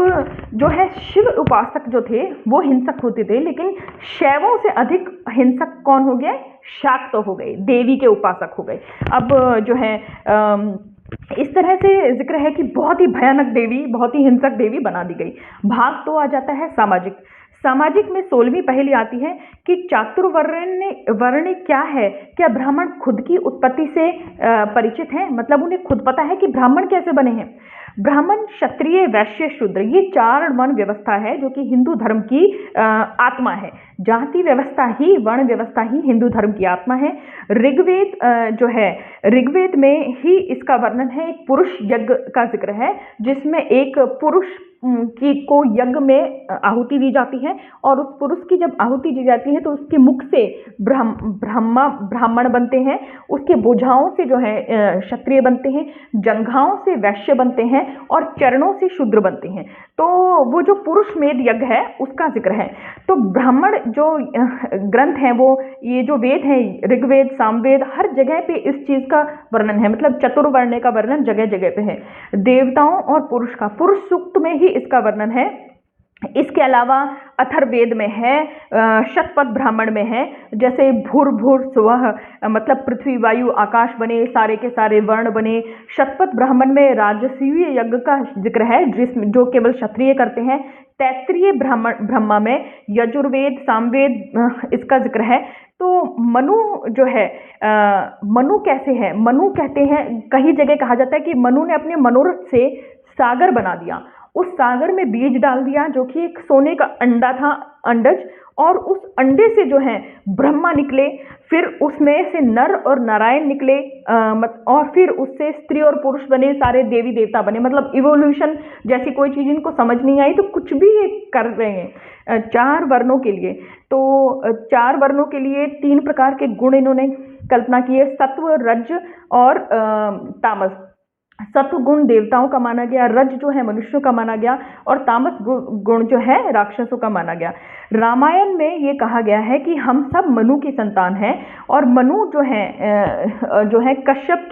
जो है शिव उपासक जो थे वो हिंसक होते थे, लेकिन शैवों से अधिक हिंसक कौन हो गए? शाक्त हो गए, देवी के उपासक हो गए। अब जो है इस तरह से जिक्र है कि बहुत ही भयानक देवी, बहुत ही हिंसक देवी बना दी गई। भाग तो आ जाता है सामाजिक। सामाजिक में 16वीं पहेली आती है कि चातुर्वर्ण क्या है? क्या ब्राह्मण खुद की उत्पत्ति से परिचित हैं? मतलब उन्हें खुद पता है कि ब्राह्मण कैसे बने हैं। ब्राह्मण, क्षत्रिय, वैश्य, शूद्र, ये 4 वर्ण व्यवस्था है जो कि हिंदू धर्म की आत्मा है। जाति व्यवस्था ही, वर्ण व्यवस्था ही हिंदू धर्म की आत्मा है। ऋग्वेद जो है, ऋग्वेद में ही इसका वर्णन है। एक पुरुष यज्ञ का जिक्र है जिसमें एक पुरुष को यज्ञ में आहुति दी जाती है, और उस पुरुष की जब आहुति दी जाती है तो उसके मुख से ब्राह्मण बनते हैं, उसके भुजाओं से जो है क्षत्रिय बनते हैं, जंघाओं से वैश्य बनते हैं, और चरणों से शूद्र बनते हैं। तो वो जो पुरुष मेध यज्ञ है उसका जिक्र है। तो ब्राह्मण जो ग्रंथ हैं, वो ये जो वेद हैं, ऋग्वेद, सामवेद, हर जगह पे इस चीज का वर्णन है, मतलब चतुर्वर्ण का वर्णन जगह जगह पे है। देवताओं और पुरुष का, पुरुष सूक्त में ही इसका वर्णन है। इसके अलावा अथर्ववेद में है, शतपथ ब्राह्मण में है, जैसे भूर्भुव स्वः, मतलब पृथ्वी, वायु, आकाश बने, सारे के सारे वर्ण बने। शतपथ ब्राह्मण में राजसूय यज्ञ का जिक्र है जिसमें जो केवल क्षत्रिय करते हैं। तैत्तिरीय ब्रह्मा में यजुर्वेद, सामवेद इसका जिक्र है। तो मनु जो है, मनु कैसे है? मनु कहते हैं, कई जगह कहा जाता है कि मनु ने अपने मनोरथ से सागर बना दिया, उस सागर में बीज डाल दिया जो कि एक सोने का अंडा था, अंडज, और उस अंडे से जो है ब्रह्मा निकले, फिर उसमें से नर और नारायण निकले, और फिर उससे स्त्री और पुरुष बने, सारे देवी देवता बने। मतलब इवोल्यूशन जैसी कोई चीज इनको समझ नहीं आई तो कुछ भी ये कर रहे हैं 4 वर्णों के लिए। तो 4 वर्णों के लिए 3 प्रकार के गुण इन्होंने कल्पना की है, सत्व, रज और तामस। सत्व गुण देवताओं का माना गया, रज जो है मनुष्यों का माना गया, और तामस गुण जो है राक्षसों का माना गया। रामायण में ये कहा गया है कि हम सब मनु की संतान हैं, और मनु जो है कश्यप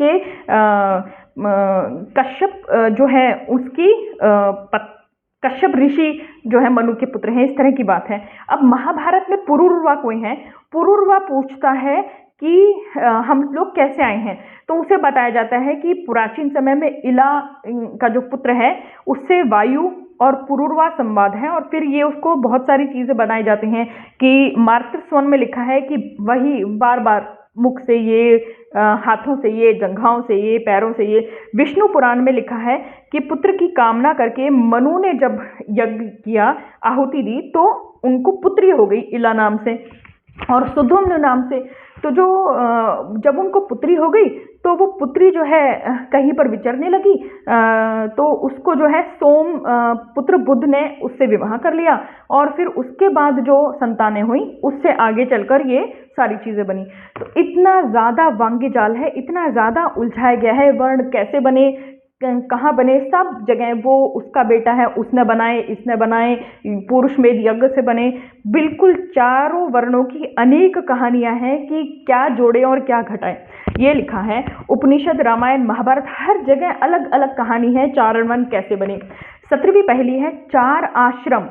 जो है उसकी कश्यप ऋषि जो है मनु के पुत्र हैं, इस तरह की बात है। अब महाभारत में पुरुरवा कोई है, पुरुरवा पूछता है कि हम लोग कैसे आए हैं, तो उसे बताया जाता है कि प्राचीन समय में इला का जो पुत्र है उससे वायु और पुरुरवा संवाद है, और फिर ये उसको बहुत सारी चीज़ें बनाई जाती हैं कि मार्तृस्वन में लिखा है कि वही बार बार मुख से ये, हाथों से ये, जंघाओं से ये, पैरों से ये। विष्णु पुराण में लिखा है कि पुत्र की कामना करके मनु ने जब यज्ञ किया, आहुति दी, तो उनको पुत्री हो गई इला नाम से और सुधुम्न नाम से। तो जब उनको पुत्री हो गई तो वो पुत्री जो है कहीं पर विचरने लगी, तो उसको जो है सोम पुत्र बुध ने उससे विवाह कर लिया, और फिर उसके बाद जो संतानें हुई उससे आगे चलकर ये सारी चीज़ें बनी। तो इतना ज़्यादा वांग्य जाल है, इतना ज़्यादा उलझाया गया है, वर्ण कैसे बने, कहाँ बने, सब जगह वो उसका बेटा है, उसने बनाए, इसने बनाए, पुरुष में यज्ञ से बने। बिल्कुल चारों वर्णों की अनेक कहानियां हैं कि क्या जोड़े और क्या घटाए, ये लिखा है। उपनिषद, रामायण, महाभारत, हर जगह अलग अलग कहानी है चारण वन कैसे बने। 17वीं पहेली है, 4 आश्रम,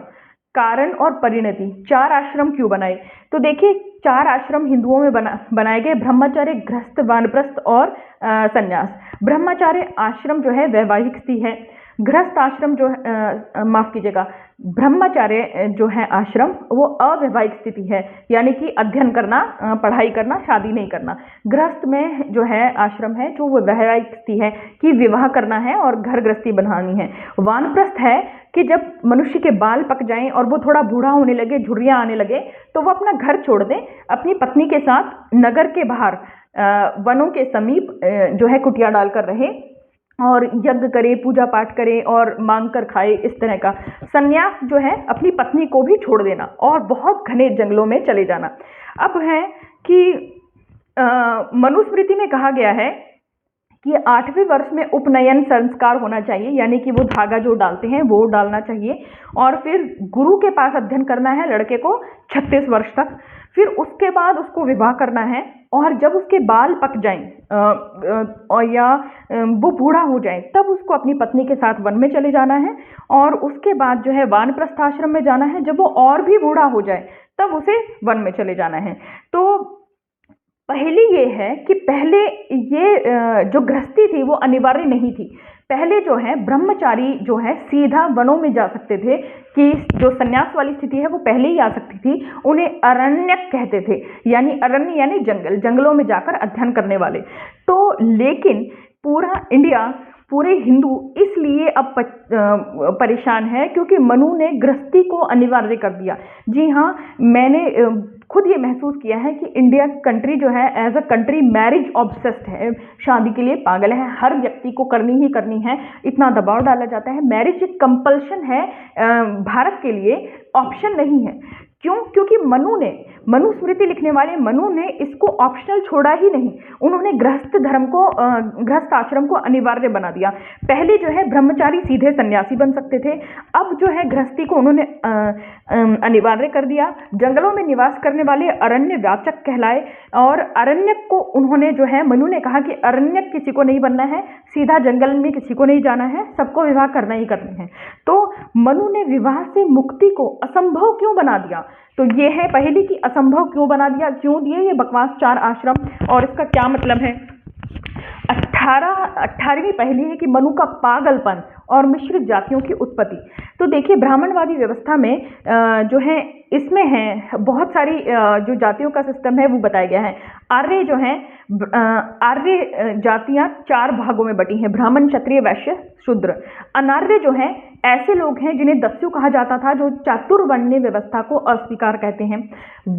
कारण और परिणति। 4 आश्रम क्यों बनाए? तो देखिए, 4 आश्रम हिंदुओं में बनाए गए, ब्रह्मचर्य, गृहस्थ, वानप्रस्थ और संन्यास। ब्रह्मचर्य आश्रम जो है वैवाहिक स्थिति है, गृहस्थ आश्रम जो है माफ कीजिएगा, ब्रह्मचर्य जो है आश्रम वो अवैवाहिक स्थिति है, यानी कि अध्ययन करना, पढ़ाई करना, शादी नहीं करना। गृहस्थ में जो है आश्रम है जो वो वैवाहिक स्थिति है कि विवाह करना है और घर गृहस्थी बनानी है। वानप्रस्थ है कि जब मनुष्य के बाल पक जाएं और वो थोड़ा बूढ़ा होने लगे, झुर्रियाँ आने लगे, तो वो अपना घर छोड़ दें, अपनी पत्नी के साथ नगर के बाहर वनों के समीप जो है कुटिया डालकर रहे और यज्ञ करे, पूजा पाठ करे और मांग कर खाए, इस तरह का। संन्यास जो है अपनी पत्नी को भी छोड़ देना और बहुत घने जंगलों में चले जाना। अब है कि मनुस्मृति में कहा गया है कि 8वें वर्ष में उपनयन संस्कार होना चाहिए, यानी कि वो धागा जो डालते हैं वो डालना चाहिए, और फिर गुरु के पास अध्ययन करना है लड़के को 36 वर्ष तक। फिर उसके बाद उसको विवाह करना है, और जब उसके बाल पक जाएं और या वो बूढ़ा हो जाए तब उसको अपनी पत्नी के साथ वन में चले जाना है, और उसके बाद जो है वानप्रस्थ आश्रम में जाना है। जब वो और भी बूढ़ा हो जाए तब उसे वन में चले जाना है। तो पहली ये है कि पहले ये जो गृहस्थी थी वो अनिवार्य नहीं थी। पहले जो है ब्रह्मचारी जो है सीधा वनों में जा सकते थे, कि जो संन्यास वाली स्थिति है वो पहले ही आ सकती थी। उन्हें अरण्यक कहते थे, यानी अरण्य यानी जंगल, जंगलों में जाकर अध्ययन करने वाले। तो लेकिन पूरा इंडिया, पूरे हिंदू इसलिए अब परेशान है क्योंकि मनु ने गृहस्थी को अनिवार्य कर दिया। जी हाँ, मैंने खुद ये महसूस किया है कि इंडिया कंट्री जो है as a country marriage obsessed है, शादी के लिए पागल है, हर व्यक्ति को करनी ही करनी है, इतना दबाव डाला जाता है। मैरिज एक कंपल्शन है, भारत के लिए ऑप्शन नहीं है। क्यों? क्योंकि मनुस्मृति लिखने वाले मनु ने इसको ऑप्शनल छोड़ा ही नहीं, उन्होंने गृहस्थ आश्रम को अनिवार्य बना दिया। पहले जो है ब्रह्मचारी सीधे सन्यासी बन सकते थे, अब जो है गृहस्थी को उन्होंने अनिवार्य कर दिया। जंगलों में निवास करने वाले अरण्य व्याचक कहलाए, और अरण्यक को उन्होंने जो है मनु ने कहा कि अरण्यक किसी को नहीं बनना है, सीधा जंगल में किसी को नहीं जाना है, सबको विवाह करना ही करना है। तो मनु ने विवाह से मुक्ति को असंभव क्यों बना दिया? तो ये है पहली कि असंभव क्यों बना दिया, क्यों दिए ये बकवास 4 आश्रम, और इसका क्या मतलब है। 18वीं पहली है कि मनु का पागलपन और मिश्रित जातियों की उत्पत्ति। तो देखिए, ब्राह्मणवादी व्यवस्था में जो है इसमें है बहुत सारी जो जातियों का सिस्टम है वो बताया गया है। आर्य जो है, आर्य जातियां 4 भागों में बटी हैं, ब्राह्मण, क्षत्रिय, वैश्य, शूद्र। अनार्य जो है ऐसे लोग हैं जिन्हें दस्यु कहा जाता था, जो चातुर्वर्ण्य व्यवस्था को अस्वीकार कहते हैं।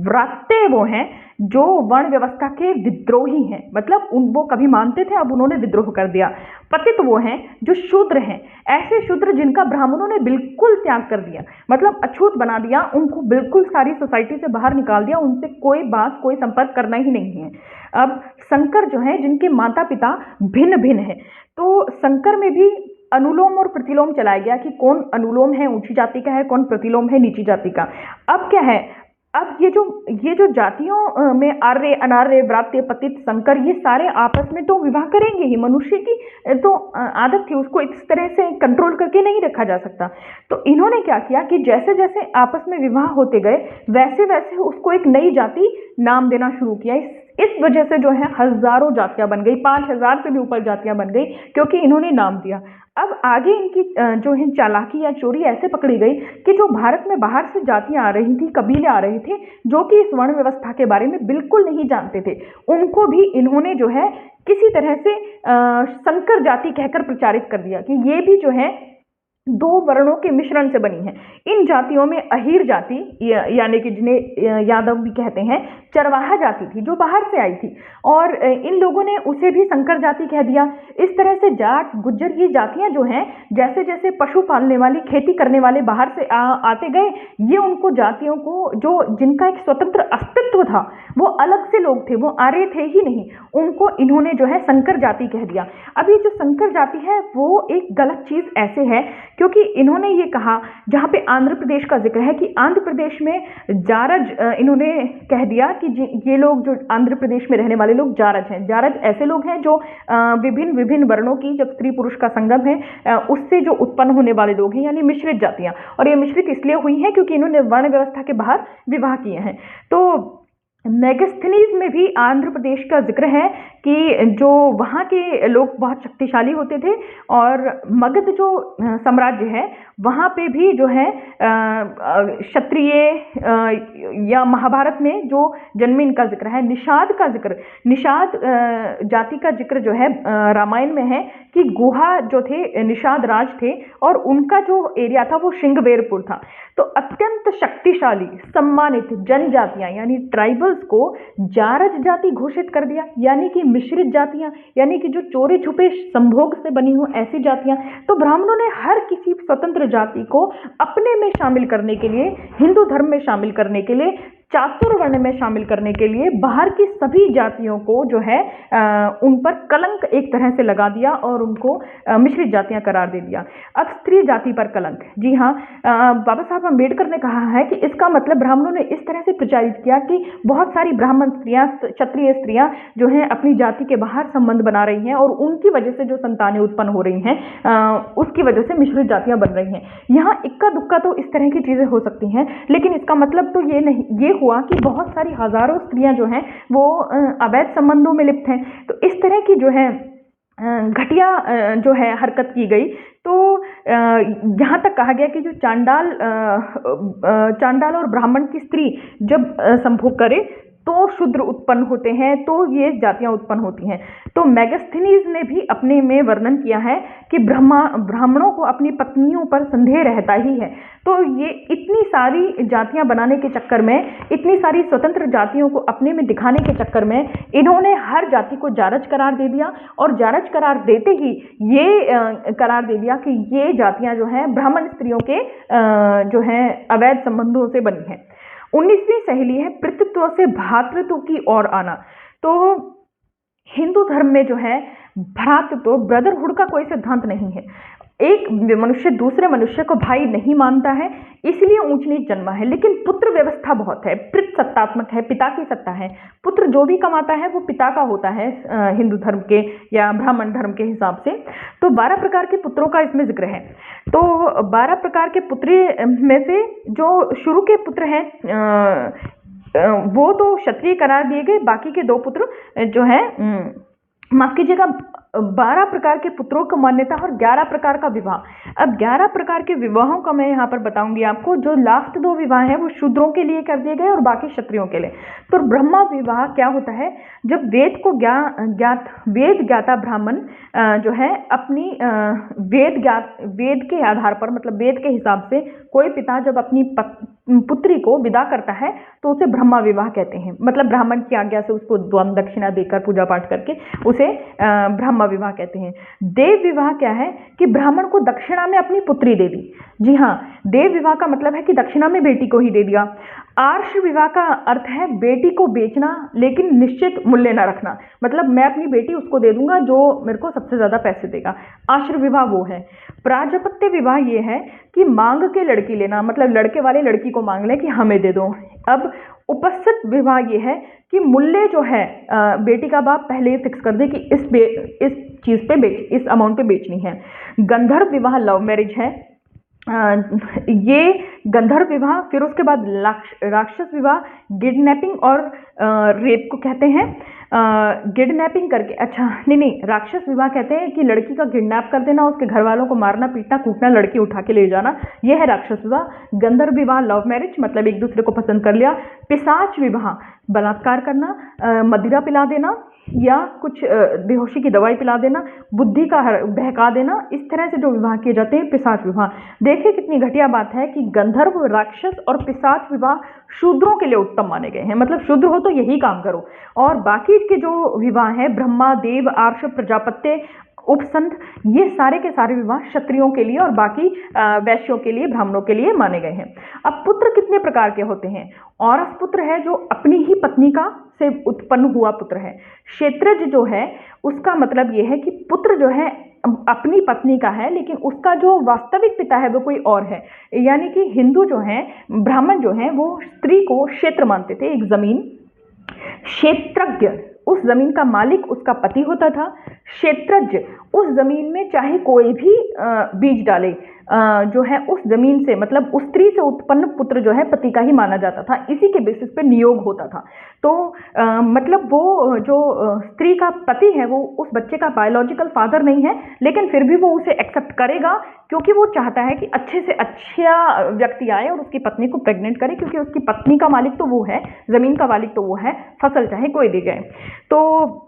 व्रात्य वो हैं जो वर्ण व्यवस्था के विद्रोही हैं, मतलब वो कभी मानते थे, अब उन्होंने विद्रोह कर दिया। पतित वो हैं जो शूद्र हैं, ऐसे शूद्र जिनका ब्राह्मणों ने बिल्कुल त्याग कर दिया, मतलब अछूत बना दिया, उनको बिल्कुल सारी सोसाइटी से बाहर निकाल दिया, उनसे कोई बात कोई संपर्क करना ही नहीं है। अब संकर जो है जिनके माता पिता भिन्न भिन्न है, तो संकर में भी अनुलोम और प्रतिलोम चलाया गया कि कौन अनुलोम है ऊंची जाति का है, कौन प्रतिलोम है नीची जाति का। अब क्या है, अब ये जो जातियों में आर्य, अनार्य, व्रात्य, पतित, संकर, ये सारे आपस में तो विवाह करेंगे ही। मनुष्य की तो आदत थी, उसको इस तरह से कंट्रोल करके नहीं रखा जा सकता। तो इन्होंने क्या किया कि जैसे जैसे आपस में विवाह होते गए वैसे वैसे उसको एक नई जाति नाम देना शुरू किया। इस वजह से जो है हजारों जातियां बन गई, 5000 से भी ऊपर जातियां बन गई, क्योंकि इन्होंने नाम दिया। अब आगे इनकी जो है चालाकी या चोरी ऐसे पकड़ी गई कि जो भारत में बाहर से जातियां आ रही थी, कबीले आ रहे थे, जो कि इस वर्ण व्यवस्था के बारे में बिल्कुल नहीं जानते थे, उनको भी इन्होंने जो है किसी तरह से संकर जाति कहकर प्रचारित कर दिया कि ये भी जो है दो वर्णों के मिश्रण से बनी है। इन जातियों में अहीर जाति यानी कि जिन्हें यादव भी कहते हैं, चरवाहा जाति थी जो बाहर से आई थी, और इन लोगों ने उसे भी संकर जाति कह दिया। इस तरह से जाट, गुज्जर, ये जातियां जो हैं, जैसे जैसे पशु पालने वाली, खेती करने वाले बाहर से आते गए, ये उनको जातियों को जो जिनका एक स्वतंत्र अस्तित्व था, वो अलग से लोग थे, वो आर्य थे ही नहीं, उनको इन्होंने जो है संकर जाति कह दिया। अब ये जो संकर जाति है वो एक गलत चीज ऐसे है क्योंकि इन्होंने ये कहा, जहाँ पे आंध्र प्रदेश का जिक्र है कि आंध्र प्रदेश में जारज, इन्होंने कह दिया कि ये लोग जो आंध्र प्रदेश में रहने वाले लोग जारज हैं। जारज ऐसे लोग हैं जो विभिन्न विभिन्न वर्णों की, जब स्त्री पुरुष का संगम है उससे जो उत्पन्न होने वाले लोग हैं, यानी मिश्रित जातियां। और ये मिश्रित इसलिए हुई हैं क्योंकि इन्होंने वर्ण व्यवस्था के बाहर विवाह किए हैं। तो मेगास्थनीज में भी आंध्र प्रदेश का जिक्र है कि जो वहाँ के लोग बहुत शक्तिशाली होते थे, और मगध जो साम्राज्य है वहाँ पे भी जो है क्षत्रिय या महाभारत में जो जन्मे इनका जिक्र है। निषाद का जिक्र, निषाद जाति का जिक्र जो है रामायण में है कि गुहा जो थे निषाद राज थे, और उनका जो एरिया था वो श्रृंगवेरपुर था। तो अत्यंत शक्तिशाली सम्मानित जनजातियां यानी ट्राइबल्स को जारज जाति घोषित कर दिया, यानी कि मिश्रित जातियां, यानी कि जो चोरी छुपे संभोग से बनी हो ऐसी जातियां। तो ब्राह्मणों ने हर किसी स्वतंत्र जाति को अपने में शामिल करने के लिए, हिंदू धर्म में शामिल करने के लिए, चातुर्वर्ण में शामिल करने के लिए बाहर की सभी जातियों को जो है उन पर कलंक एक तरह से लगा दिया और उनको मिश्रित जातियां करार दे दिया। अब स्त्री जाति पर कलंक, जी हाँ, बाबा साहब अम्बेडकर ने कहा है कि इसका मतलब ब्राह्मणों ने इस तरह से प्रचारित किया कि बहुत सारी ब्राह्मण स्त्रियां, क्षत्रिय स्त्रियां जो हैं अपनी जाति के बाहर संबंध बना रही हैं, और उनकी वजह से जो संतानें उत्पन्न हो रही हैं उसकी वजह से मिश्रित जातियां बन रही हैं। यहाँ इक्का दुक्का तो इस तरह की चीजें हो सकती हैं, लेकिन इसका मतलब तो ये नहीं, ये हुआ कि बहुत सारी हजारों स्त्रियां जो हैं वो अवैध संबंधों में लिप्त हैं। तो इस तरह की जो है घटिया जो है हरकत की गई। तो यहाँ तक कहा गया कि जो चांडाल और ब्राह्मण की स्त्री जब संभोग करे तो शूद्र उत्पन्न होते हैं, तो ये जातियां उत्पन्न होती हैं। तो मेगास्थनीज ने भी अपने में वर्णन किया है कि ब्राह्मणों को अपनी पत्नियों पर संदेह रहता ही है। तो ये इतनी सारी जातियां बनाने के चक्कर में, इतनी सारी स्वतंत्र जातियों को अपने में दिखाने के चक्कर में इन्होंने हर जाति को जारज करार दे दिया, और जारज करार देते ही ये करार दे दिया कि ये जातियां जो हैं ब्राह्मण स्त्रियों के जो हैं अवैध संबंधों से बनी हैं। 19वीं सहेली है पितृत्व से भ्रातृत्व की ओर आना। तो हिंदू धर्म में जो है भ्रातृत्व, ब्रदरहुड का कोई सिद्धांत नहीं है। एक मनुष्य दूसरे मनुष्य को भाई नहीं मानता है, इसलिए ऊंच नीच जन्मा है। लेकिन पुत्र व्यवस्था बहुत है, पितृ सत्तात्मक है, पिता की सत्ता है। पुत्र जो भी कमाता है वो पिता का होता है हिंदू धर्म के या ब्राह्मण धर्म के हिसाब से। तो 12 प्रकार के पुत्रों का इसमें जिक्र है। तो 12 प्रकार के पुत्र में से जो शुरू के पुत्र हैं वो तो क्षत्रिय करार दिए गए, बाकी के 2 पुत्र जो है माफ कीजिएगा, 12 प्रकार के पुत्रों को मान्यता और 11 प्रकार का विवाह। अब 11 प्रकार के विवाहों का मैं यहाँ पर बताऊंगी आपको। जो लास्ट 2 विवाह हैं वो शूद्रों के लिए कर दिए गए और बाकी क्षत्रियों के लिए। तो ब्रह्मा विवाह क्या होता है, जब वेद को वेद ज्ञाता ब्राह्मण जो है अपनी वेद के आधार पर, मतलब वेद के हिसाब से कोई पिता जब अपनी पुत्री को विदा करता है तो उसे ब्रह्मा विवाह कहते हैं। मतलब ब्राह्मण की आज्ञा से उसको दान दक्षिणा देकर पूजा पाठ करके उसे ब्रह्मा विवाह कहते हैं। देव विवाह क्या है कि ब्राह्मण को दक्षिणा में अपनी पुत्री दे दी। जी हाँ, देव विवाह का मतलब है कि दक्षिणा में बेटी को ही दे दिया। आर्ष विवाह का अर्थ है बेटी को बेचना लेकिन निश्चित मूल्य न रखना। मतलब मैं अपनी बेटी उसको दे दूंगा जो मेरे को सबसे ज्यादा पैसे देगा। आश्र विवाह वो है। प्राजापत्य विवाह ये है कि मांग के लड़की लेना, मतलब लड़के वाले लड़की को मांग ले कि हमें दे दो। अब उपस्थित विवाह ये है कि मूल्य जो है बेटी का बाप पहले फिक्स कर दे कि इस चीज पे इस अमाउंट पे बेचनी है। गंधर्व विवाह लव मैरिज है। ये गंधर्व विवाह। फिर उसके बाद राक्षस विवाह किडनैपिंग और रेप को कहते हैं। किडनैपिंग करके, अच्छा नहीं, राक्षस विवाह कहते हैं कि लड़की का किडनैप कर देना, उसके घर वालों को मारना पीटना कूटना, लड़की उठा के ले जाना, यह है राक्षस विवाह। गंधर्व विवाह लव मैरिज, मतलब एक दूसरे को पसंद कर लिया। पिशाच विवाह बलात्कार करना, मदिरा पिला देना या कुछ बेहोशी की दवाई पिला देना, बुद्धि का बहका देना, इस तरह से जो विवाह किए जाते हैं पिशाच विवाह। देखिए कितनी घटिया बात है कि गंधर्व, राक्षस और पिशाच विवाह शूद्रों के लिए उत्तम माने गए हैं। मतलब शूद्र हो तो यही काम करो। और बाकी के जो विवाह हैं ब्रह्मा, देव, आर्ष, प्रजापत्य, उपसंध, ये सारे के सारे विवाह क्षत्रियों के लिए और बाकी वैश्यों के लिए, ब्राह्मणों के लिए माने गए हैं। अब पुत्र कितने प्रकार के होते हैं? औरस पुत्र है जो अपनी ही पत्नी का से उत्पन्न हुआ पुत्र है। क्षेत्रज जो है उसका मतलब ये है कि पुत्र जो है अपनी पत्नी का है लेकिन उसका जो वास्तविक पिता है वो कोई और है। यानी कि हिंदू जो है, ब्राह्मण जो है, वो स्त्री को क्षेत्र मानते थे, एक जमीन। क्षेत्रज्ञ, उस जमीन का मालिक उसका पति होता था। क्षेत्रज्ञ, उस जमीन में चाहे कोई भी बीज डाले जो है उस जमीन से, मतलब उस स्त्री से उत्पन्न पुत्र जो है पति का ही माना जाता था। इसी के बेसिस पे नियोग होता था। तो मतलब वो जो स्त्री का पति है वो उस बच्चे का बायोलॉजिकल फादर नहीं है, लेकिन फिर भी वो उसे एक्सेप्ट करेगा क्योंकि वो चाहता है कि अच्छे से अच्छा व्यक्ति आए और उसकी पत्नी को प्रेग्नेंट करे, क्योंकि उसकी पत्नी का मालिक तो वो है, जमीन का मालिक तो वो है, फसल चाहे कोई दे जाए। तो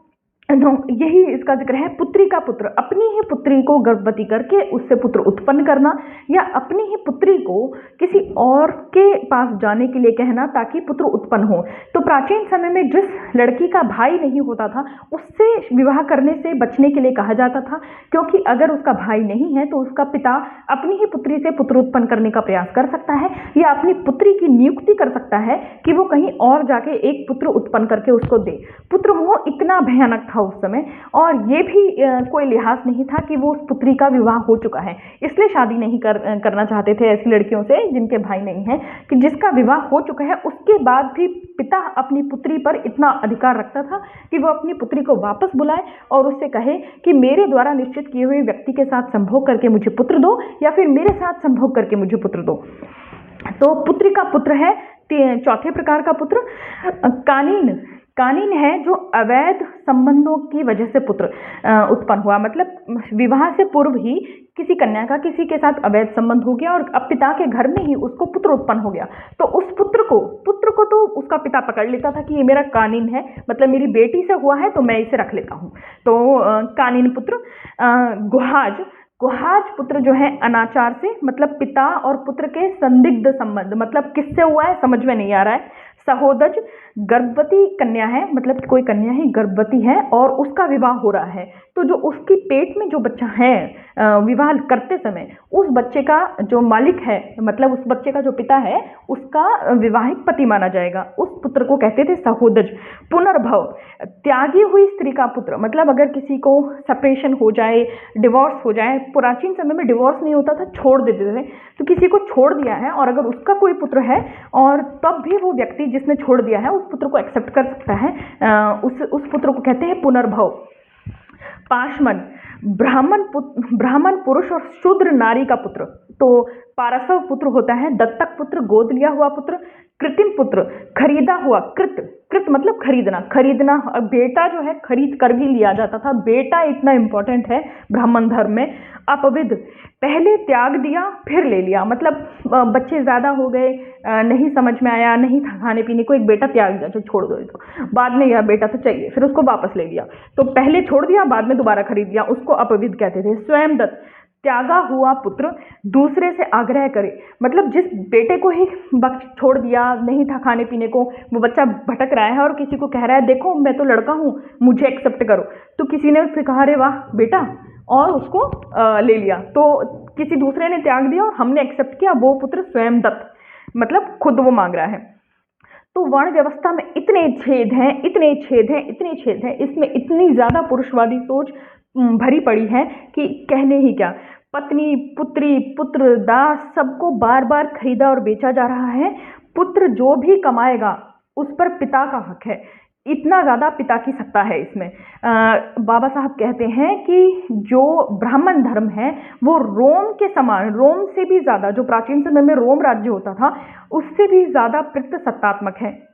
यही इसका जिक्र है। पुत्री का पुत्र, अपनी ही पुत्री को गर्भवती करके उससे पुत्र उत्पन्न करना या अपनी ही पुत्री को किसी और के पास जाने के लिए कहना ताकि पुत्र उत्पन्न हो। तो प्राचीन समय में जिस लड़की का भाई नहीं होता था उससे विवाह करने से बचने के लिए कहा जाता था, क्योंकि अगर उसका भाई नहीं है तो उसका पिता अपनी ही पुत्री से पुत्र उत्पन्न करने का प्रयास कर सकता है या अपनी पुत्री की नियुक्ति कर सकता है कि वो कहीं और जाके एक पुत्र उत्पन्न करके उसको दे। पुत्र मोह इतना भयानक था उस समय, और ये भी कोई लिहाज नहीं था कि वो उस पुत्री का विवाह हो चुका है इसलिए शादी नहीं करना चाहते थे ऐसी लड़कियों से जिनके भाई नहीं है, कि जिसका विवाह हो चुका है उसके बाद भी पिता अपनी पुत्री पर इतना अधिकार रखता था कि वो अपनी पुत्री को वापस बुलाए और उससे कहे कि मेरे द्वारा निश्चित किए हुए व्यक्ति के साथ संभोग करके मुझे पुत्र दो या फिर मेरे साथ संभोग करके मुझे पुत्र दो। तो पुत्री का पुत्र है चौथे प्रकार का पुत्र कानीन है जो अवैध संबंधों की वजह से पुत्र उत्पन्न हुआ। मतलब विवाह से पूर्व ही किसी कन्या का किसी के साथ अवैध संबंध हो गया और अब पिता के घर में ही उसको पुत्र उत्पन्न हो गया, तो उस पुत्र को तो उसका पिता पकड़ लेता था कि ये मेरा कानीन है, मतलब मेरी बेटी से हुआ है तो मैं इसे रख लेता हूँ। तो कानीन पुत्र। गुहाज पुत्र जो है अनाचार से, मतलब पिता और पुत्र के संदिग्ध संबंध, मतलब किससे हुआ है समझ में नहीं आ रहा है। सहोदज गर्भवती कन्या है, मतलब कोई कन्या ही गर्भवती है और उसका विवाह हो रहा है, तो जो उसकी पेट में जो बच्चा है विवाह करते समय उस बच्चे का जो मालिक है, मतलब उस बच्चे का जो पिता है उसका विवाहिक पति माना जाएगा। उस पुत्र को कहते थे सहोदज। पुनर्भव, त्यागी हुई स्त्री का पुत्र, मतलब अगर किसी को सेपरेशन हो जाए, डिवोर्स हो जाए, प्राचीन समय में डिवोर्स नहीं होता था, छोड़ देते थे, तो किसी को छोड़ दिया है और अगर उसका कोई पुत्र है और तब भी वो व्यक्ति जिसने छोड़ दिया है उस पुत्र को एक्सेप्ट कर सकता है, उस पुत्र को कहते हैं पुनर्भव। पाशमन, ब्राह्मण पुरुष और शूद्र नारी का पुत्र। तो पारसव पुत्र होता है दत्तक पुत्र, गोद लिया हुआ पुत्र। कृत्रिम पुत्र, खरीदा हुआ, कृत मतलब खरीदना, खरीदना, बेटा जो है खरीद कर भी लिया जाता था, बेटा इतना इंपॉर्टेंट है ब्राह्मण धर्म में। अपविद, पहले त्याग दिया फिर ले लिया, मतलब बच्चे ज़्यादा हो गए, नहीं समझ में आया, नहीं था खाने पीने को, एक बेटा त्याग दिया, जो छोड़ दो इसको, बाद में यह बेटा तो चाहिए, फिर उसको वापस ले लिया, तो पहले छोड़ दिया बाद में दोबारा खरीद लिया, उसको अपविद कहते थे। स्वयं दत्त, त्यागा हुआ पुत्र दूसरे से आग्रह करे, मतलब जिस बेटे को ही बख्श छोड़ दिया, नहीं था खाने पीने को, वो बच्चा भटक रहा है और किसी को कह रहा है देखो मैं तो लड़का हूँ मुझे एक्सेप्ट करो, तो किसी ने उससे कहा अरे वाह बेटा, और उसको ले लिया, तो किसी दूसरे ने त्याग दिया और हमने एक्सेप्ट किया, वो पुत्र स्वयं दत्त, मतलब खुद वो मांग रहा है। तो वर्ण व्यवस्था में इतने छेद हैं, इतने छेद हैं, इतने छेद हैं, इसमें इतनी ज़्यादा पुरुषवादी सोच भरी पड़ी है कि कहने ही क्या। पत्नी, पुत्री, पुत्र, दास, सबको बार बार खरीदा और बेचा जा रहा है। पुत्र जो भी कमाएगा उस पर पिता का हक है, इतना ज़्यादा पिता की सत्ता है इसमें। बाबा साहब कहते हैं कि जो ब्राह्मण धर्म है वो रोम के समान, रोम से भी ज़्यादा, जो प्राचीन समय में रोम राज्य होता था उससे भी ज़्यादा प्रसत्तात्मक है।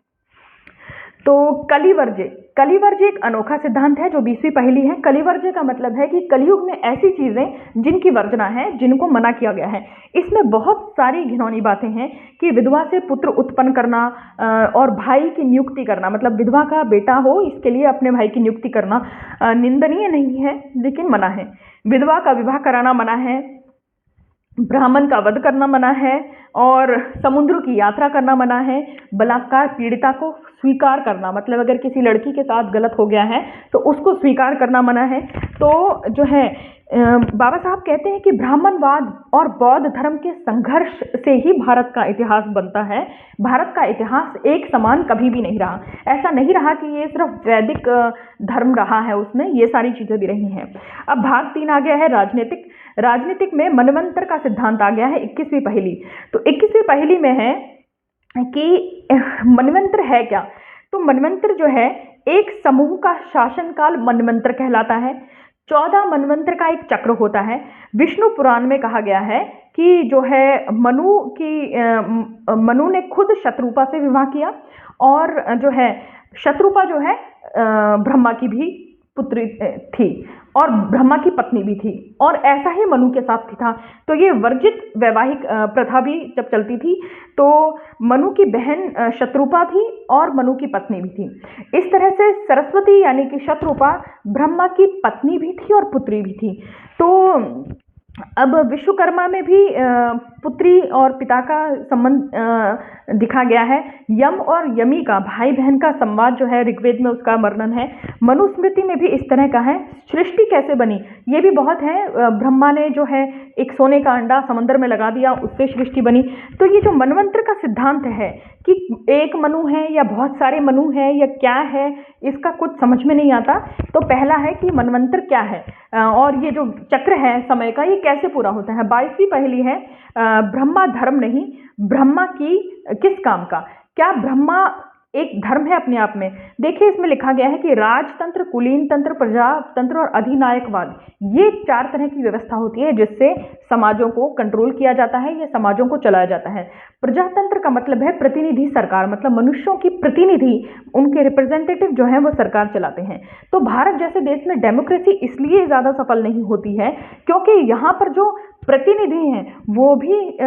तो कलिवर्ज्य, कलिवर्ज्य एक अनोखा सिद्धांत है जो 20वीं पहेली है। कलिवर्ज्य का मतलब है कि कलयुग में ऐसी चीज़ें जिनकी वर्जना है, जिनको मना किया गया है। इसमें बहुत सारी घिनौनी बातें हैं कि विधवा से पुत्र उत्पन्न करना और भाई की नियुक्ति करना, मतलब विधवा का बेटा हो इसके लिए अपने भाई की नियुक्ति करना निंदनीय नहीं है लेकिन मना है। विधवा का विवाह कराना मना है, ब्राह्मण का वध करना मना है, और समुद्र की यात्रा करना मना है। बलात्कार पीड़िता को स्वीकार करना, मतलब अगर किसी लड़की के साथ गलत हो गया है तो उसको स्वीकार करना मना है। तो जो है बाबा साहब कहते हैं कि ब्राह्मणवाद और बौद्ध धर्म के संघर्ष से ही भारत का इतिहास बनता है। भारत का इतिहास एक समान कभी भी नहीं रहा, ऐसा नहीं रहा कि ये सिर्फ वैदिक धर्म रहा है, उसमें ये सारी चीज़ें भी रही हैं। अब भाग 3 आ गया है राजनीतिक। राजनीतिक में मनवंतर का सिद्धांत आ गया है 21वीं पहेली। तो 21वीं पहेली में है कि मनवंतर है क्या। तो मनवंतर जो है एक समूह का शासनकाल मनवंतर कहलाता है। 14 मनवंतर का एक चक्र होता है। विष्णु पुराण में कहा गया है कि जो है मनु ने खुद शत्रुपा से विवाह किया, और जो है शत्रुपा जो है ब्रह्मा की भी पुत्री थी और ब्रह्मा की पत्नी भी थी, और ऐसा ही मनु के साथ था। तो ये वर्जित वैवाहिक प्रथा भी जब चलती थी तो मनु की बहन शत्रुपा थी और मनु की पत्नी भी थी। इस तरह से सरस्वती यानी कि शत्रुपा ब्रह्मा की पत्नी भी थी और पुत्री भी थी। तो अब विश्वकर्मा में भी पुत्री और पिता का संबंध दिखा गया है। यम और यमी का, भाई बहन का संवाद जो है ऋग्वेद में उसका वर्णन है। मनुस्मृति में भी इस तरह का है। सृष्टि कैसे बनी ये भी बहुत है। ब्रह्मा ने जो है एक सोने का अंडा समंदर में लगा दिया, उससे सृष्टि बनी। तो ये जो मनवंतर का सिद्धांत है कि एक मनु है या बहुत सारे मनु हैं या क्या है, इसका कुछ समझ में नहीं आता। तो पहला है कि मनवंतर क्या है और ये जो चक्र है समय का ये कैसे पूरा होता है। 22वीं पहेली है ब्रह्मा धर्म नहीं, ब्रह्मा की किस काम का। क्या ब्रह्मा एक धर्म है अपने आप में। देखिए इसमें लिखा गया है कि राजतंत्र, कुलीन तंत्र, प्रजातंत्र और अधिनायकवाद, ये 4 तरह की व्यवस्था होती है जिससे समाजों को कंट्रोल किया जाता है, ये समाजों को चलाया जाता है। प्रजातंत्र का मतलब है प्रतिनिधि सरकार, मतलब मनुष्यों की प्रतिनिधि, उनके रिप्रेजेंटेटिव जो हैं वो सरकार चलाते हैं। तो भारत जैसे देश में डेमोक्रेसी इसलिए ज़्यादा सफल नहीं होती है क्योंकि यहाँ पर जो प्रतिनिधि हैं वो भी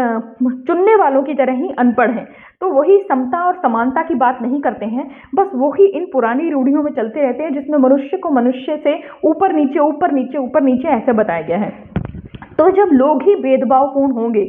चुनने वालों की तरह ही अनपढ़ हैं। तो वही समता और समानता की बात नहीं करते हैं, बस वही इन पुरानी रूढ़ियों में चलते रहते हैं जिसमें मनुष्य को मनुष्य से ऊपर नीचे ऊपर नीचे ऊपर नीचे ऐसे बताया गया है। तो जब लोग ही भेदभावपूर्ण होंगे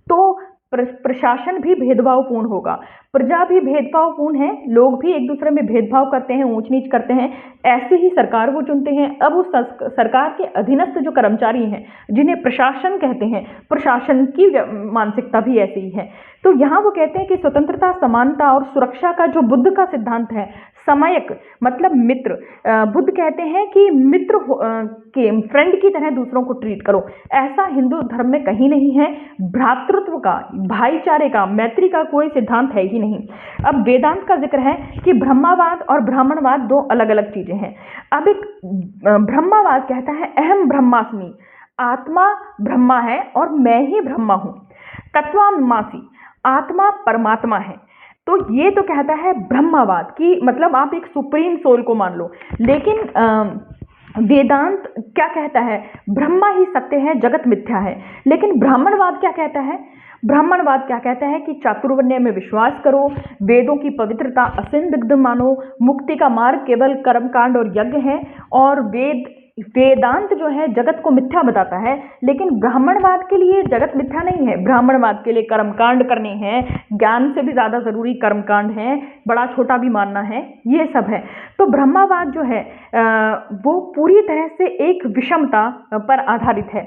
तो प्रशासन भी भेदभावपूर्ण होगा, प्रजा भी भेदभावपूर्ण है, लोग भी एक दूसरे में भेदभाव करते हैं, ऊंच नीच करते हैं। ऐसी ही सरकार वो चुनते हैं। अब उस सरकार के अधीनस्थ जो कर्मचारी हैं जिन्हें प्रशासन कहते हैं, प्रशासन की मानसिकता भी ऐसी ही है। तो यहाँ वो कहते हैं कि स्वतंत्रता, समानता और सुरक्षा का जो बुद्ध का सिद्धांत है, समयक मतलब मित्र, बुद्ध कहते हैं कि मित्र के फ्रेंड की तरह दूसरों को ट्रीट करो, ऐसा हिंदू धर्म में कहीं नहीं है। भ्रातृत्व का, भाईचारे का, मैत्री का कोई सिद्धांत है ही नहीं। अब वेदांत का जिक्र है कि ब्रह्मावाद और ब्राह्मणवाद 2 अलग अलग चीजें हैं। अब एक ब्रह्मावाद कहता है अहम ब्रह्मास्मि, आत्मा ब्रह्मा है और मैं ही ब्रह्मा हूं। तत्वामसि, आत्मा परमात्मा है। तो तो ये तो कहता है ब्रह्मवाद की, मतलब आप एक सुप्रीम सोल को मान लो। लेकिन वेदांत क्या कहता है? ब्रह्मा ही सत्य है, जगत मिथ्या है। लेकिन ब्राह्मणवाद क्या कहता है? ब्राह्मणवाद क्या कहता है कि चातुर्वर्ण्य में विश्वास करो, वेदों की पवित्रता असिंदिग्ध मानो, मुक्ति का मार्ग केवल कर्मकांड और यज्ञ है, और वेदांत जो है जगत को मिथ्या बताता है। लेकिन ब्राह्मणवाद के लिए जगत मिथ्या नहीं है, ब्राह्मणवाद के लिए कर्मकांड करने हैं, ज्ञान से भी ज्यादा जरूरी कर्मकांड है, बड़ा छोटा भी मानना है, ये सब है। तो ब्रह्मवाद जो है वो पूरी तरह से एक विषमता पर आधारित है।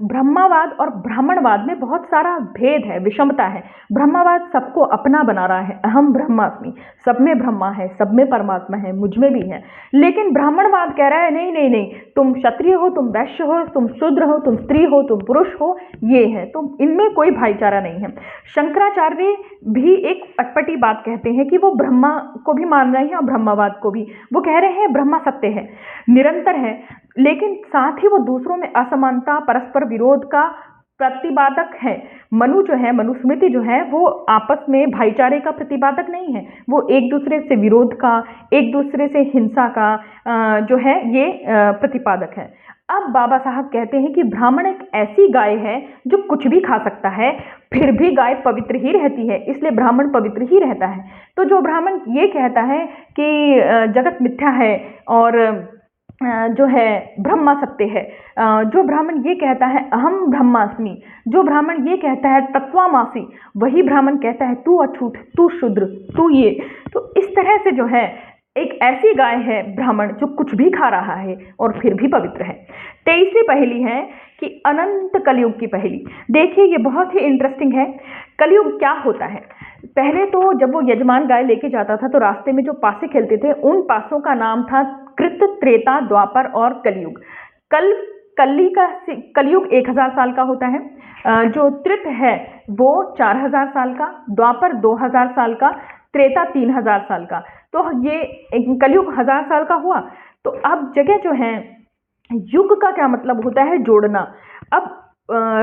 ब्रह्मवाद और ब्राह्मणवाद में बहुत सारा भेद है, विषमता है। ब्रह्मवाद सबको अपना बना रहा है, अहम ब्रह्मास्मि, सब में ब्रह्मा है, सब में परमात्मा है, मुझ में भी है। लेकिन ब्राह्मणवाद कह रहा है नहीं नहीं नहीं, तुम क्षत्रिय हो, तुम वैश्य हो, तुम शूद्र हो, तुम स्त्री हो, तुम पुरुष हो, ये है, तो इनमें कोई भाईचारा नहीं है। शंकराचार्य भी एक अटपटी बात कहते हैं कि वो ब्रह्मा को भी मान रहे हैं और ब्रह्मवाद को भी। वो कह रहे हैं ब्रह्मा सत्य है, निरंतर है, लेकिन साथ ही वो दूसरों में असमानता, परस्पर विरोध का प्रतिपादक है। मनु जो है, मनुस्मृति जो है, वो आपस में भाईचारे का प्रतिपादक नहीं है, वो एक दूसरे से विरोध का, एक दूसरे से हिंसा का जो है ये प्रतिपादक है। अब बाबा साहब कहते हैं कि ब्राह्मण एक ऐसी गाय है जो कुछ भी खा सकता है, फिर भी गाय पवित्र ही रहती है, इसलिए ब्राह्मण पवित्र ही रहता है। तो जो ब्राह्मण ये कहता है कि जगत मिथ्या है और जो है ब्रह्मा सत्य है, जो ब्राह्मण ये कहता है अहम ब्रह्मास्मि, जो ब्राह्मण ये कहता है तत्वामासि, वही ब्राह्मण कहता है तू अछूत, तू शूद्र, तू ये। तो इस तरह से जो है एक ऐसी गाय है ब्राह्मण जो कुछ भी खा रहा है और फिर भी पवित्र है। 23वीं पहेली है कि अनंत कलयुग की पहेली। देखिए ये बहुत ही इंटरेस्टिंग है। कलयुग क्या होता है? पहले तो जब वो यजमान गाय लेके जाता था तो रास्ते में जो पासे खेलते थे, उन पासों का नाम था कृत, त्रेता, द्वापर और कलयुग। कलयुग 1000 साल का होता है, जो त्रित है वो 4000 साल का, द्वापर 2000 साल का, त्रेता 3000 साल का। तो ये कलयुग 1000 साल का हुआ। तो अब जगह जो है, युग का क्या मतलब होता है? जोड़ना। अब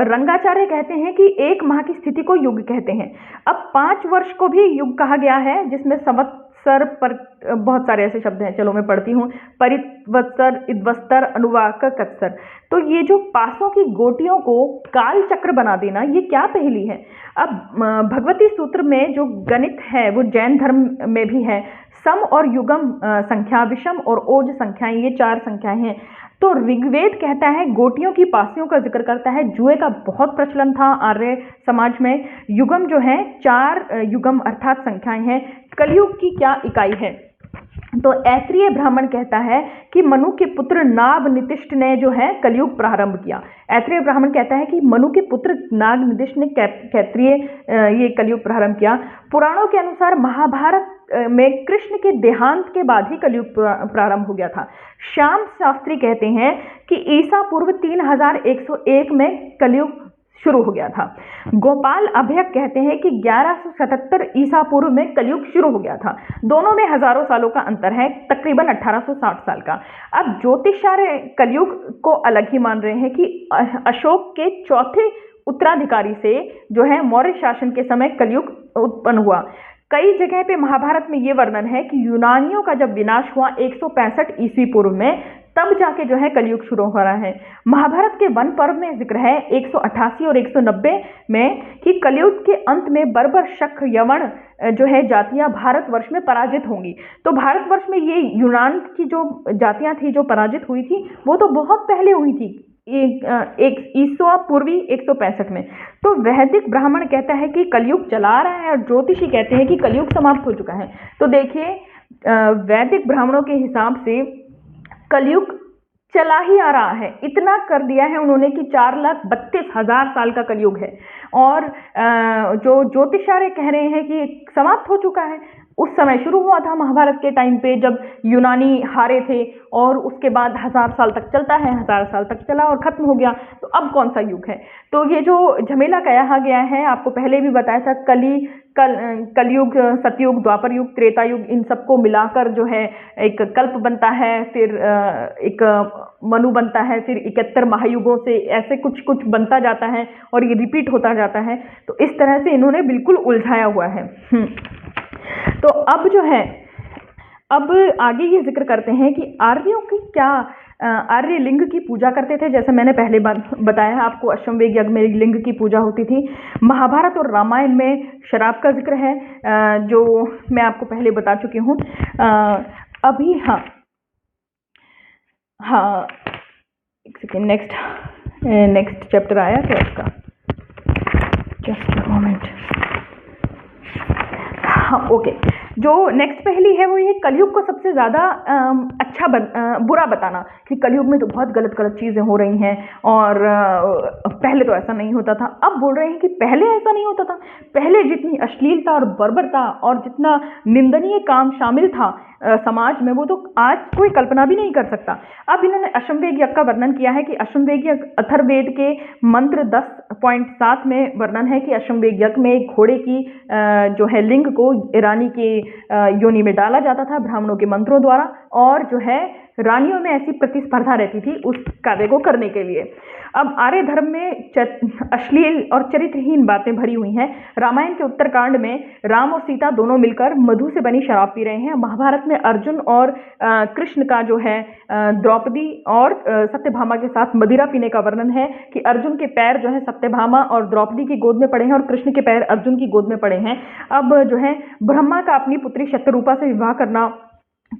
रंगाचार्य कहते हैं कि 1 माह की स्थिति को युग कहते हैं। अब 5 वर्ष को भी युग कहा गया है, जिसमें संवत्सर पर बहुत सारे ऐसे शब्द हैं, चलो मैं पढ़ती हूँ। परिवत्सर, इद्वस्तर, अनुवाक, कत्सर। तो ये जो पासों की गोटियों को काल चक्र बना देना, ये क्या पहेली है? अब भगवती सूत्र में जो गणित है वो जैन धर्म में भी है। सम और युगम संख्या, विषम और ओज संख्याएं, ये 4 संख्याएं हैं। तो ऋग्वेद कहता है, गोटियों की पासियों का जिक्र करता है। जुए का बहुत प्रचलन था आर्य समाज में। युगम जो है 4 युगम अर्थात संख्याएं हैं। कलयुग की क्या इकाई है? तो ऐत्रेय ब्राह्मण कहता है कि मनु के पुत्र नाग नितिष्ठ ने जो है कलयुग प्रारंभ किया। ऐत्रेय ब्राह्मण कहता है कि मनु के पुत्र नाग नितिष्ठ ने कैत्रीय ये कलयुग प्रारंभ किया। पुराणों के अनुसार महाभारत में कृष्ण के देहांत के बाद ही कलयुग प्रारंभ हो गया था। श्याम शास्त्री कहते हैं कि ईसा पूर्व 3101 में कलयुग शुरू हो गया था। गोपाल अभयक कहते हैं कि 1177 ईसा पूर्व में कलयुग शुरू हो गया था। दोनों में हजारों सालों का अंतर है, तकरीबन 1860 साल का। अब ज्योतिषार्य कलयुग को अलग ही मान रहे हैं कि अशोक के चौथे उत्तराधिकारी से जो है मौर्य शासन के समय कलयुग उत्पन्न हुआ। कई जगह पे महाभारत में ये वर्णन है कि यूनानियों का जब विनाश हुआ 165 ईस्वी पूर्व में, तब जाके जो है कलयुग शुरू हो रहा है। महाभारत के वन पर्व में जिक्र है 188 और 190 में कि कलयुग के अंत में बर्बर, शक, यवन जो है जातियां भारतवर्ष में पराजित होंगी। तो भारतवर्ष में ये यूनान की जो जातियां थी जो पराजित हुई थी, वो तो बहुत पहले हुई थी, एक ईसा पूर्वी 165 में। तो वैदिक ब्राह्मण कहता है कि कलयुग चला रहा है और ज्योतिषी कहते हैं कि कलयुग समाप्त हो चुका है। तो देखिए वैदिक ब्राह्मणों के हिसाब से कलयुग चला ही आ रहा है। इतना कर दिया है उन्होंने कि 4,32,000 साल का कलयुग है। और जो ज्योतिषार्य कह रहे हैं कि समाप्त हो चुका है। उस समय शुरू हुआ था महाभारत के टाइम पे, जब यूनानी हारे थे, और उसके बाद 1000 साल तक चलता है, 1000 साल तक चला और खत्म हो गया। तो अब कौन सा युग है? तो ये जो झमेला कहा गया है, आपको पहले भी बताया था, कलयुग, सतयुग, द्वापर युग, त्रेता युग, इन सबको मिलाकर जो है एक कल्प बनता है, फिर एक मनु बनता है, फिर 71 महायुगों से ऐसे कुछ कुछ बनता जाता है और ये रिपीट होता जाता है। तो इस तरह से इन्होंने बिल्कुल उलझाया हुआ है। तो अब जो है, अब आगे ये जिक्र करते हैं कि आर्यों की क्या आर्य लिंग की पूजा करते थे। जैसे मैंने पहले बताया है आपको, अश्वमेध यज्ञ में लिंग की पूजा होती थी। महाभारत और रामायण में शराब का जिक्र है, जो मैं आपको पहले बता चुकी हूँ। अभी हाँ हाँ, एक सेकेंड, नेक्स्ट चैप्टर आया क्या इसका, जस्ट अ मोमेंट। हाँ ओके, जो नेक्स्ट पहली है वो ये कलयुग को सबसे ज़्यादा बुरा बताना, कि कलयुग में तो बहुत गलत गलत चीज़ें हो रही हैं और पहले तो ऐसा नहीं होता था। अब बोल रहे हैं कि पहले ऐसा नहीं होता था, पहले जितनी अश्लीलता और बर्बरता और जितना निंदनीय काम शामिल था समाज में, वो तो आज कोई कल्पना भी नहीं कर सकता। अब इन्होंने अश्वमेध यज्ञ का वर्णन किया है कि अश्वमेध यज्ञ अथर्ववेद के मंत्र 10.7 में वर्णन है कि अश्वमेध यज्ञ में घोड़े की जो है लिंग को रानी के योनि में डाला जाता था ब्राह्मणों के मंत्रों द्वारा, और जो है रानियों में ऐसी प्रतिस्पर्धा रहती थी उस कार्य को करने के लिए। अब आर्य धर्म में अश्लील और चरित्रहीन बातें भरी हुई हैं। रामायण के उत्तरकांड में राम और सीता दोनों मिलकर मधु से बनी शराब पी रहे हैं। महाभारत में अर्जुन और कृष्ण का जो है द्रौपदी और सत्यभामा के साथ मदिरा पीने का वर्णन है कि अर्जुन के पैर जो है सत्यभामा और द्रौपदी की गोद में पड़े हैं और कृष्ण के पैर अर्जुन की गोद में पड़े हैं। अब जो है ब्रह्मा का अपनी पुत्री शतरूपा से विवाह करना,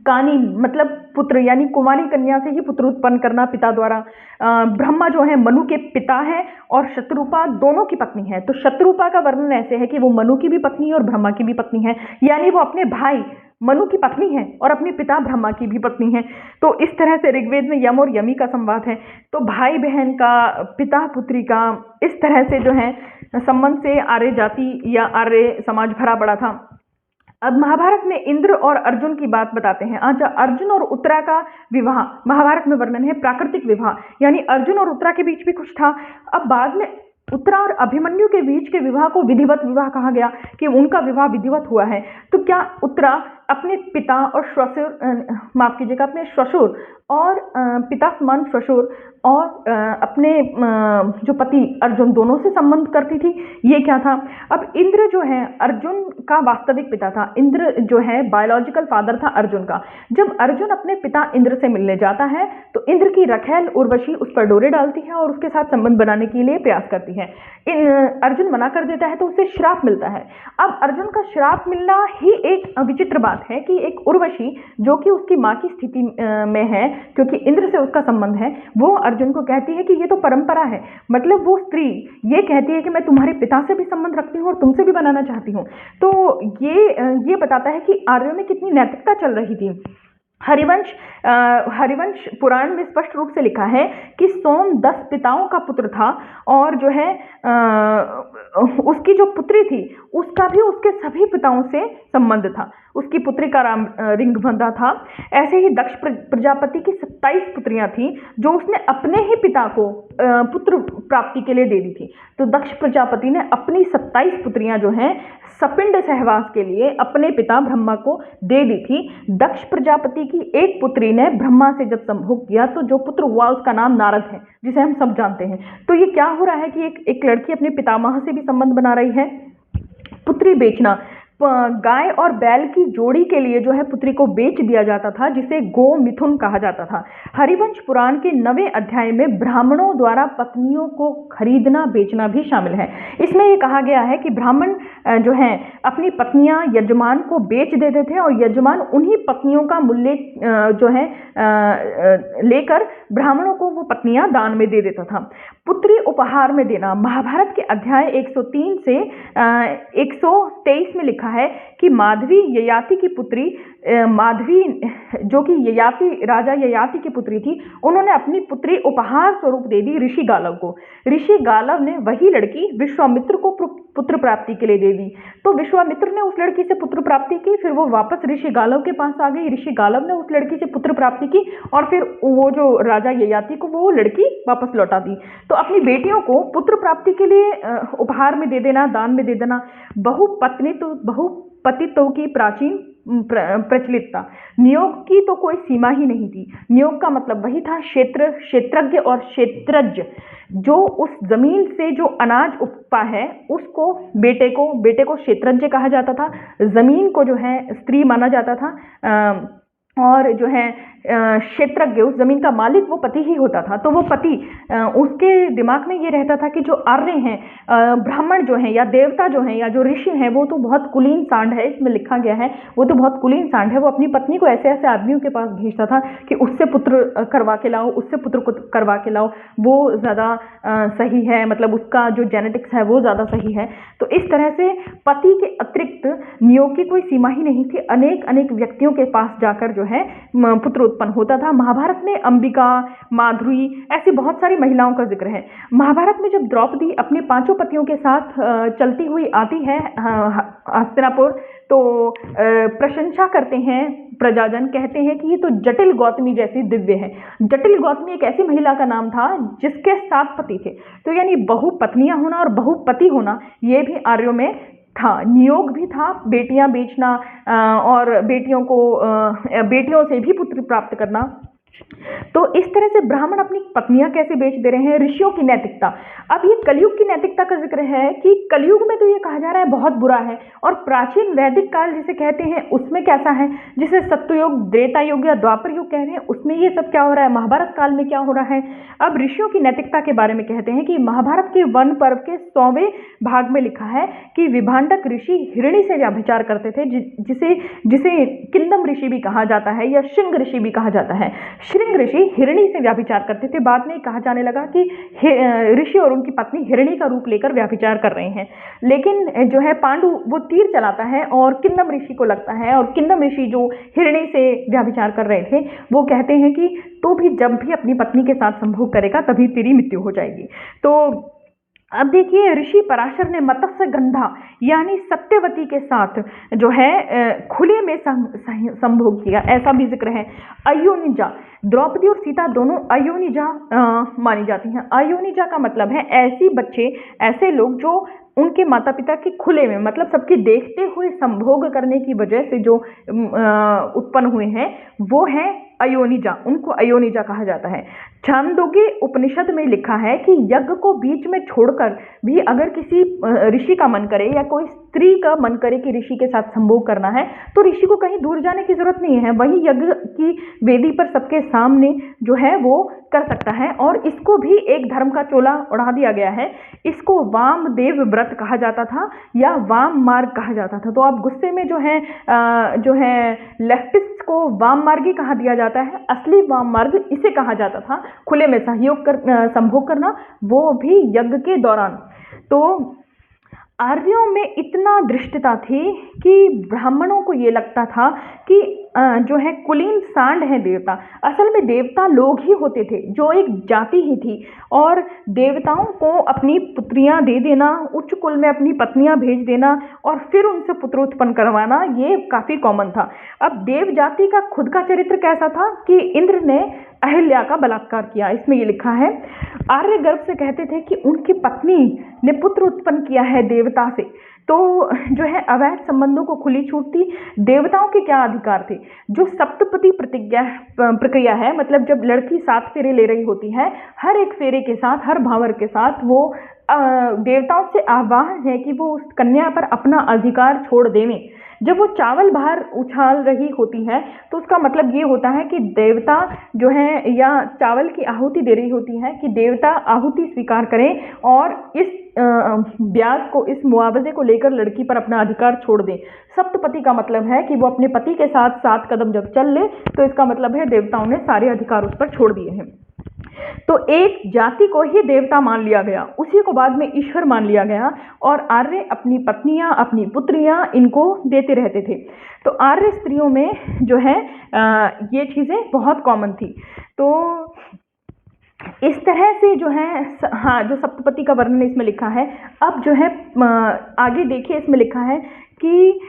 कानी मतलब पुत्र यानी कुमारी कन्या से ही पुत्र उत्पन्न करना पिता द्वारा। ब्रह्मा जो है मनु के पिता है और शतरूपा दोनों की पत्नी है। तो शतरूपा का वर्णन ऐसे है कि वो मनु की भी पत्नी है और ब्रह्मा की भी पत्नी है, यानी वो अपने भाई मनु की पत्नी है और अपने पिता ब्रह्मा की भी पत्नी है। तो इस तरह से ऋग्वेद में यम और यमी का संवाद है। तो भाई बहन का, पिता पुत्री का, इस तरह से जो है संबंध से आर्य जाति या आर्य समाज भरा पड़ा था। अब महाभारत में इंद्र और अर्जुन की बात बताते हैं। आज अर्जुन और उत्तरा का विवाह महाभारत में वर्णन है, प्राकृतिक विवाह, यानी अर्जुन और उत्तरा के बीच भी कुछ था। अब बाद में उत्तरा और अभिमन्यु के बीच के विवाह को विधिवत विवाह कहा गया कि उनका विवाह विधिवत हुआ है। तो क्या उत्तरा अपने पिता और अपने श्वशुर और पिता समान श्वशुर और अपने जो पति अर्जुन दोनों से संबंध करती थी, ये क्या था? अब इंद्र जो है अर्जुन का वास्तविक पिता था। इंद्र जो है बायोलॉजिकल फादर था अर्जुन का। जब अर्जुन अपने पिता इंद्र से मिलने जाता है तो इंद्र की रखेल उर्वशी उस पर डोरे डालती है और उसके साथ संबंध बनाने के लिए प्रयास करती है। अर्जुन मना कर देता है तो उसे श्राप मिलता है। अब अर्जुन का श्राप मिलना ही एक विचित्र बात है कि एक उर्वशी जो कि उसकी माँ की स्थिति में है, क्योंकि इंद्र से उसका संबंध है, वो अर्जुन को कहती है कि ये तो परंपरा है। मतलब वो स्त्री ये कहती है कि मैं तुम्हारे पिता से भी संबंध रखती हूँ और तुमसे भी बनाना चाहती हूँ। तो ये बताता है कि आर्यों में कितनी नैतिकता चल रही थी। हरिवंश पुराण में स्पष्ट रूप से लिखा है कि सोम 10 पिताओं का पुत्र था और जो है उसकी जो पुत्री थी उसका भी उसके सभी पिताओं से संबंध था। उसकी पुत्री का राम रिंग बंधा था। ऐसे ही दक्ष प्रजापति की 27 पुत्रियां थीं जो उसने अपने ही पिता को पुत्र प्राप्ति के लिए दे दी थी। तो दक्ष प्रजापति ने अपनी 27 पुत्रियां जो हैं सपिंड सहवास के लिए अपने पिता ब्रह्मा को दे दी थी। दक्ष प्रजापति की एक पुत्री ने ब्रह्मा से जब संभोग किया तो जो पुत्र हुआ उसका नाम नारद है, जिसे हम सब जानते हैं। तो ये क्या हो रहा है कि एक लड़की अपने पितामह से भी संबंध बना रही है। पुत्री बेचना, गाय और बैल की जोड़ी के लिए जो है पुत्री को बेच दिया जाता था, जिसे गो मिथुन कहा जाता था। हरिवंश पुराण के 9वें अध्याय में ब्राह्मणों द्वारा पत्नियों को खरीदना बेचना भी शामिल है। इसमें यह कहा गया है कि ब्राह्मण जो है अपनी पत्नियां यजमान को बेच देते थे और यजमान उन्हीं पत्नियों का मूल्य जो है लेकर ब्राह्मणों को वो पत्नियां दान में दे देता था। पुत्री उपहार में देना, महाभारत के अध्याय 103 से 123 में लिखा है कि माधवी ययाति की पुत्री माधवी जो कि राजा ययाति की पुत्री थी, उन्होंने अपनी पुत्री उपहार स्वरूप दे दी ऋषि गालव को। ऋषि गालव ने वही लड़की विश्वामित्र को पुत्र प्राप्ति के लिए दे दी। तो विश्वामित्र ने उस लड़की से पुत्र प्राप्ति की, फिर वो वापस ऋषि गालव के पास आ गई। ऋषि गालव ने उस लड़की से पुत्र प्राप्ति की और फिर वो जो राजा ययाति को वो लड़की वापस लौटा दी। तो अपनी बेटियों को पुत्र प्राप्ति के लिए उपहार में दे देना, दान में दे देना, बहुपतित्व की प्राचीन प्रचलित था। नियोग की तो कोई सीमा ही नहीं थी। नियोग का मतलब वही था क्षेत्रज्ञ और क्षेत्रज्ञ। जो उस जमीन से जो अनाज उगता है उसको बेटे को क्षेत्रज्ञ कहा जाता था। जमीन को जो है स्त्री माना जाता था। और जो है क्षेत्रज्ञ, उस जमीन का मालिक वो पति ही होता था। तो वो पति, उसके दिमाग में ये रहता था कि जो आर्य हैं, ब्राह्मण जो हैं या देवता जो हैं या जो ऋषि हैं, वो तो बहुत कुलीन सांड है, इसमें लिखा गया है वो तो बहुत कुलीन सांड है। वो अपनी पत्नी को ऐसे ऐसे आदमियों के पास भेजता था कि उससे पुत्र करवा के लाओ, उससे पुत्र को करवा के लाओ, वो ज़्यादा सही है, मतलब उसका जो जेनेटिक्स है वो ज़्यादा सही है। तो इस तरह से पति के अतिरिक्त नियोग की कोई सीमा ही नहीं थी। अनेक अनेक व्यक्तियों के पास जाकर जो है पुत्र उत्पन्न होता था। महाभारत में अंबिका, माधुरी, ऐसी बहुत सारी महिलाओं का जिक्र है। महाभारत में जब द्रौपदी अपने 5 पतियों के साथ चलती हुई आती है हस्तिनापुर, तो प्रशंसा करते हैं प्रजाजन, कहते हैं कि ये तो जटिल गौतमी जैसी दिव्य है। जटिल गौतमी एक ऐसी महिला का नाम था जिसके 7 पति थे। तो यानी बहुपत्नियां होना और बहुपति होना ये भी आर्यों में था। नियोग भी था, बेटियां बेचना और बेटियों से भी पुत्र प्राप्त करना। तो इस तरह से ब्राह्मण अपनी पत्नियां कैसे बेच दे रहे हैं। ऋषियों की नैतिकता, अब ये कलयुग की नैतिकता का जिक्र है कि कलयुग में तो ये कहा जा रहा है बहुत बुरा है, और प्राचीन वैदिक काल जिसे कहते हैं उसमें कैसा है, जिसे सत्ययुग, त्रेता युग या द्वापर युग कह रहे हैं, उसमें ये सब क्या हो रहा है, महाभारत काल में क्या हो रहा है। अब ऋषियों की नैतिकता के बारे में कहते हैं कि महाभारत के वन पर्व के 100वें भाग में लिखा है कि विभांडक ऋषि हिरणी से व्यभिचार करते थे, जिसे किंदम ऋषि भी कहा जाता है या श्रृंग ऋषि भी कहा जाता है। श्रृंग ऋषि हिरणी से व्यभिचार करते थे। बाद में कहा जाने लगा कि ऋषि और उनकी पत्नी हिरणी का रूप लेकर व्यभिचार कर रहे हैं। लेकिन जो है पांडु वो तीर चलाता है और किंदम ऋषि को लगता है, और किंदम ऋषि जो हिरणी से व्यभिचार कर रहे थे वो कहते हैं कि तो भी जब भी अपनी पत्नी के साथ संभोग करेगा तभी तेरी मृत्यु हो जाएगी। तो अब देखिए, ऋषि पराशर ने मत्स्य गंधा यानी सत्यवती के साथ जो है खुले में संभोग किया, ऐसा भी जिक्र है। अयोनिजा, द्रौपदी और सीता दोनों अयोनिजा मानी जाती हैं। अयोनिजा का मतलब है ऐसे लोग जो उनके माता पिता के खुले में, मतलब सबके देखते हुए संभोग करने की वजह से जो उत्पन्न हुए हैं वो है अयोनिजा, उनको अयोनिजा कहा जाता है। छांदोग्य उपनिषद में लिखा है कि यज्ञ को बीच में छोड़कर भी अगर किसी ऋषि का मन करे या कोई स्त्री का मन करे कि ऋषि के साथ संभोग करना है तो ऋषि को कहीं दूर जाने की जरूरत नहीं है, वही यज्ञ की वेदी पर सबके सामने जो है वो कर सकता है। और इसको भी एक धर्म का चोला उड़ा दिया गया है। इसको वामदेव व्रत कहा जाता था या वाम मार्ग कहा जाता था। तो आप गुस्से में जो है लेफ्टिस्ट को वाम मार्गी कहा दिया जाता है, असली वाम मार्ग इसे कहा जाता था। खुले में संभोग करना, वो भी यज्ञ के दौरान। तो आर्यों में इतना दृष्टता थी कि ब्राह्मणों को ये लगता था कि जो है कुलीन सांड है देवता, असल में देवता लोग ही होते थे, जो एक जाति ही थी। और देवताओं को अपनी पुत्रियां दे देना, उच्च कुल में अपनी पत्नियां भेज देना और फिर उनसे पुत्र उत्पन्न करवाना, ये काफ़ी कॉमन था। अब देव जाति का खुद का चरित्र कैसा था कि इंद्र ने अहिल्या का बलात्कार किया, इसमें ये लिखा है। आर्य गर्भ से कहते थे कि उनकी पत्नी ने पुत्र उत्पन्न किया है देवता से, तो जो है अवैध संबंधों को खुली छूट थी। देवताओं के क्या अधिकार थे, जो सप्तपदी प्रक्रिया है, मतलब जब लड़की 7 फेरे ले रही होती है, हर एक फेरे के साथ, हर भावर के साथ वो देवताओं से आह्वान है कि वो उस कन्या पर अपना अधिकार छोड़ देवें। जब वो चावल बाहर उछाल रही होती है तो उसका मतलब ये होता है कि देवता जो है या चावल की आहुति दे रही होती है कि देवता आहुति स्वीकार करें और इस ब्याज को, इस मुआवजे को लेकर लड़की पर अपना अधिकार छोड़ दें। सप्तपति का मतलब है कि वो अपने पति के साथ 7 कदम जब चल ले तो इसका मतलब है देवताओं ने सारे अधिकार उस पर छोड़ दिए हैं। तो एक जाति को ही देवता मान लिया गया, उसी को बाद में ईश्वर मान लिया गया, और आर्य अपनी पत्नियां, अपनी पुत्रियां इनको देते रहते थे। तो आर्य स्त्रियों में जो है ये चीज़ें बहुत कॉमन थी। तो इस तरह से जो है, हाँ, जो सप्तपति का वर्णन इसमें लिखा है। अब जो है आगे देखिए, इसमें लिखा है कि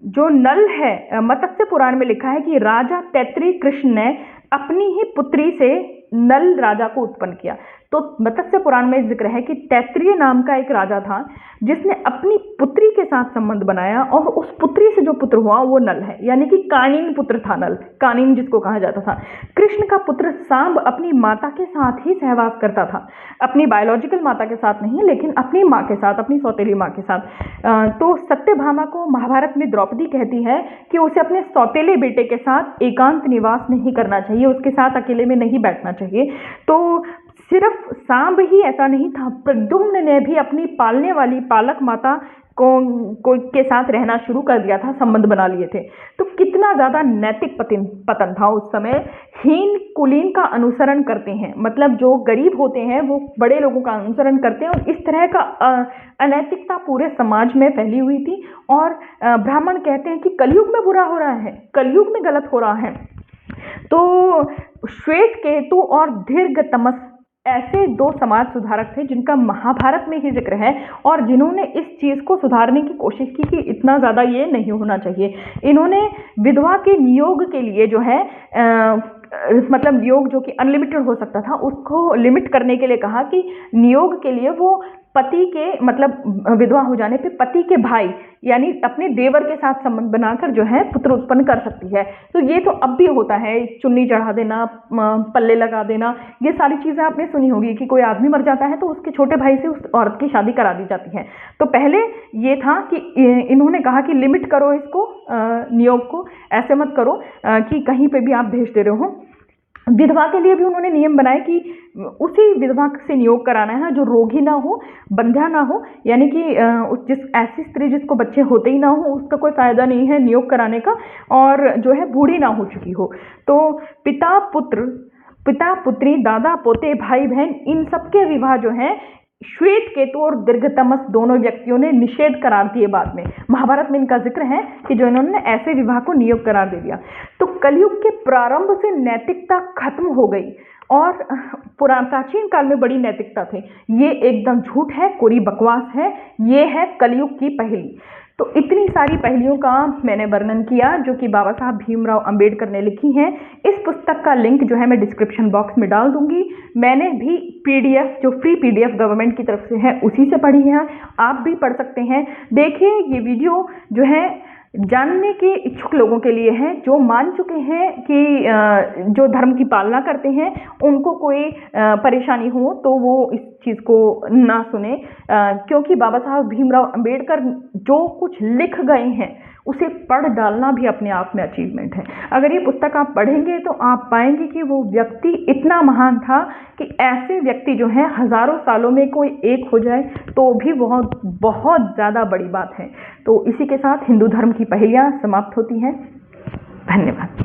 जो नल है, मत्स्य पुराण में लिखा है कि राजा तैत्रीय कृष्ण ने अपनी ही पुत्री से नल राजा को उत्पन्न किया। तो मत्स्य पुराण में जिक्र है कि तैत्तिरीय नाम का एक राजा था जिसने अपनी पुत्री के साथ संबंध बनाया और उस पुत्री से जो पुत्र हुआ वो नल है, यानी कि कानीन पुत्र था नल, कानीन जिसको कहा जाता था। कृष्ण का पुत्र सांब अपनी माता के साथ ही सहवास करता था, अपनी बायोलॉजिकल माता के साथ नहीं लेकिन अपनी माँ के साथ, अपनी सौतेली माँ के साथ। तो सत्यभामा को महाभारत में द्रौपदी कहती है कि उसे अपने सौतेले बेटे के साथ एकांत निवास नहीं करना चाहिए, उसके साथ अकेले में नहीं बैठना चाहिए। तो सिर्फ सांब ही ऐसा नहीं था, प्रद्युम्न ने भी अपनी पालने वाली पालक माता को के साथ रहना शुरू कर दिया था, संबंध बना लिए थे। तो कितना ज़्यादा नैतिक पतन था उस समय। हीन कुलीन का अनुसरण करते हैं, मतलब जो गरीब होते हैं वो बड़े लोगों का अनुसरण करते हैं, और इस तरह का अनैतिकता पूरे समाज में फैली हुई थी। और ब्राह्मण कहते हैं कि कलयुग में बुरा हो रहा है, कलयुग में गलत हो रहा है। तो श्वेत केतु और दीर्घतमस ऐसे दो समाज सुधारक थे जिनका महाभारत में ही जिक्र है, और जिन्होंने इस चीज़ को सुधारने की कोशिश की कि इतना ज़्यादा ये नहीं होना चाहिए। इन्होंने विधवा के नियोग के लिए जो है मतलब नियोग जो कि अनलिमिटेड हो सकता था उसको लिमिट करने के लिए कहा कि नियोग के लिए वो पति के मतलब विधवा हो जाने पे पति के भाई यानी अपने देवर के साथ संबंध बनाकर जो है पुत्र उत्पन्न कर सकती है। तो ये तो अब भी होता है, चुन्नी चढ़ा देना, पल्ले लगा देना, ये सारी चीज़ें आपने सुनी होगी कि कोई आदमी मर जाता है तो उसके छोटे भाई से उस औरत की शादी करा दी जाती है। तो पहले ये था कि इन्होंने कहा कि लिमिट करो इसको, नियोग को, ऐसे मत करो कि कहीं पे भी आप भेज दे रहे हो। विधवा के लिए भी उन्होंने नियम बनाए कि उसी विधवा से नियोग कराना है जो रोगी ना हो, बंध्या ना हो, यानी कि ऐसी स्त्री जिसको बच्चे होते ही ना हो उसका कोई फायदा नहीं है नियोग कराने का, और जो है बूढ़ी ना हो चुकी हो। तो पिता पुत्री, दादा पोते, भाई बहन, इन सबके विवाह जो है श्वेत केतु और दीर्घतमस दोनों व्यक्तियों ने निषेध करार दिए। बाद में महाभारत में इनका जिक्र है कि जो इन्होंने ऐसे विवाह को नियोग करार दे दिया। तो कलयुग के प्रारंभ से नैतिकता खत्म हो गई, और प्राचीन काल में बड़ी नैतिकता थी। ये एकदम झूठ है, कोरी बकवास है, ये है कलयुग की पहेली। तो इतनी सारी पहेलियों का मैंने वर्णन किया जो कि बाबा साहब भीमराव अंबेडकर ने लिखी हैं। इस पुस्तक का लिंक जो है मैं डिस्क्रिप्शन बॉक्स में डाल दूंगी। मैंने भी पीडीएफ, जो फ्री पीडीएफ गवर्नमेंट की तरफ से है उसी से पढ़ी है, आप भी पढ़ सकते हैं। देखिए, ये वीडियो जो है जानने के इच्छुक लोगों के लिए है, जो मान चुके हैं कि जो धर्म की पालना करते हैं उनको कोई परेशानी हो तो वो इस चीज़ को ना सुने, क्योंकि बाबा साहब भीमराव अंबेडकर जो कुछ लिख गए हैं उसे पढ़ डालना भी अपने आप में अचीवमेंट है। अगर ये पुस्तक आप पढ़ेंगे तो आप पाएंगे कि वो व्यक्ति इतना महान था कि ऐसे व्यक्ति जो हैं हज़ारों सालों में कोई एक हो जाए तो भी बहुत बहुत ज़्यादा बड़ी बात है। तो इसी के साथ हिंदू धर्म की पहेलियाँ समाप्त होती हैं। धन्यवाद।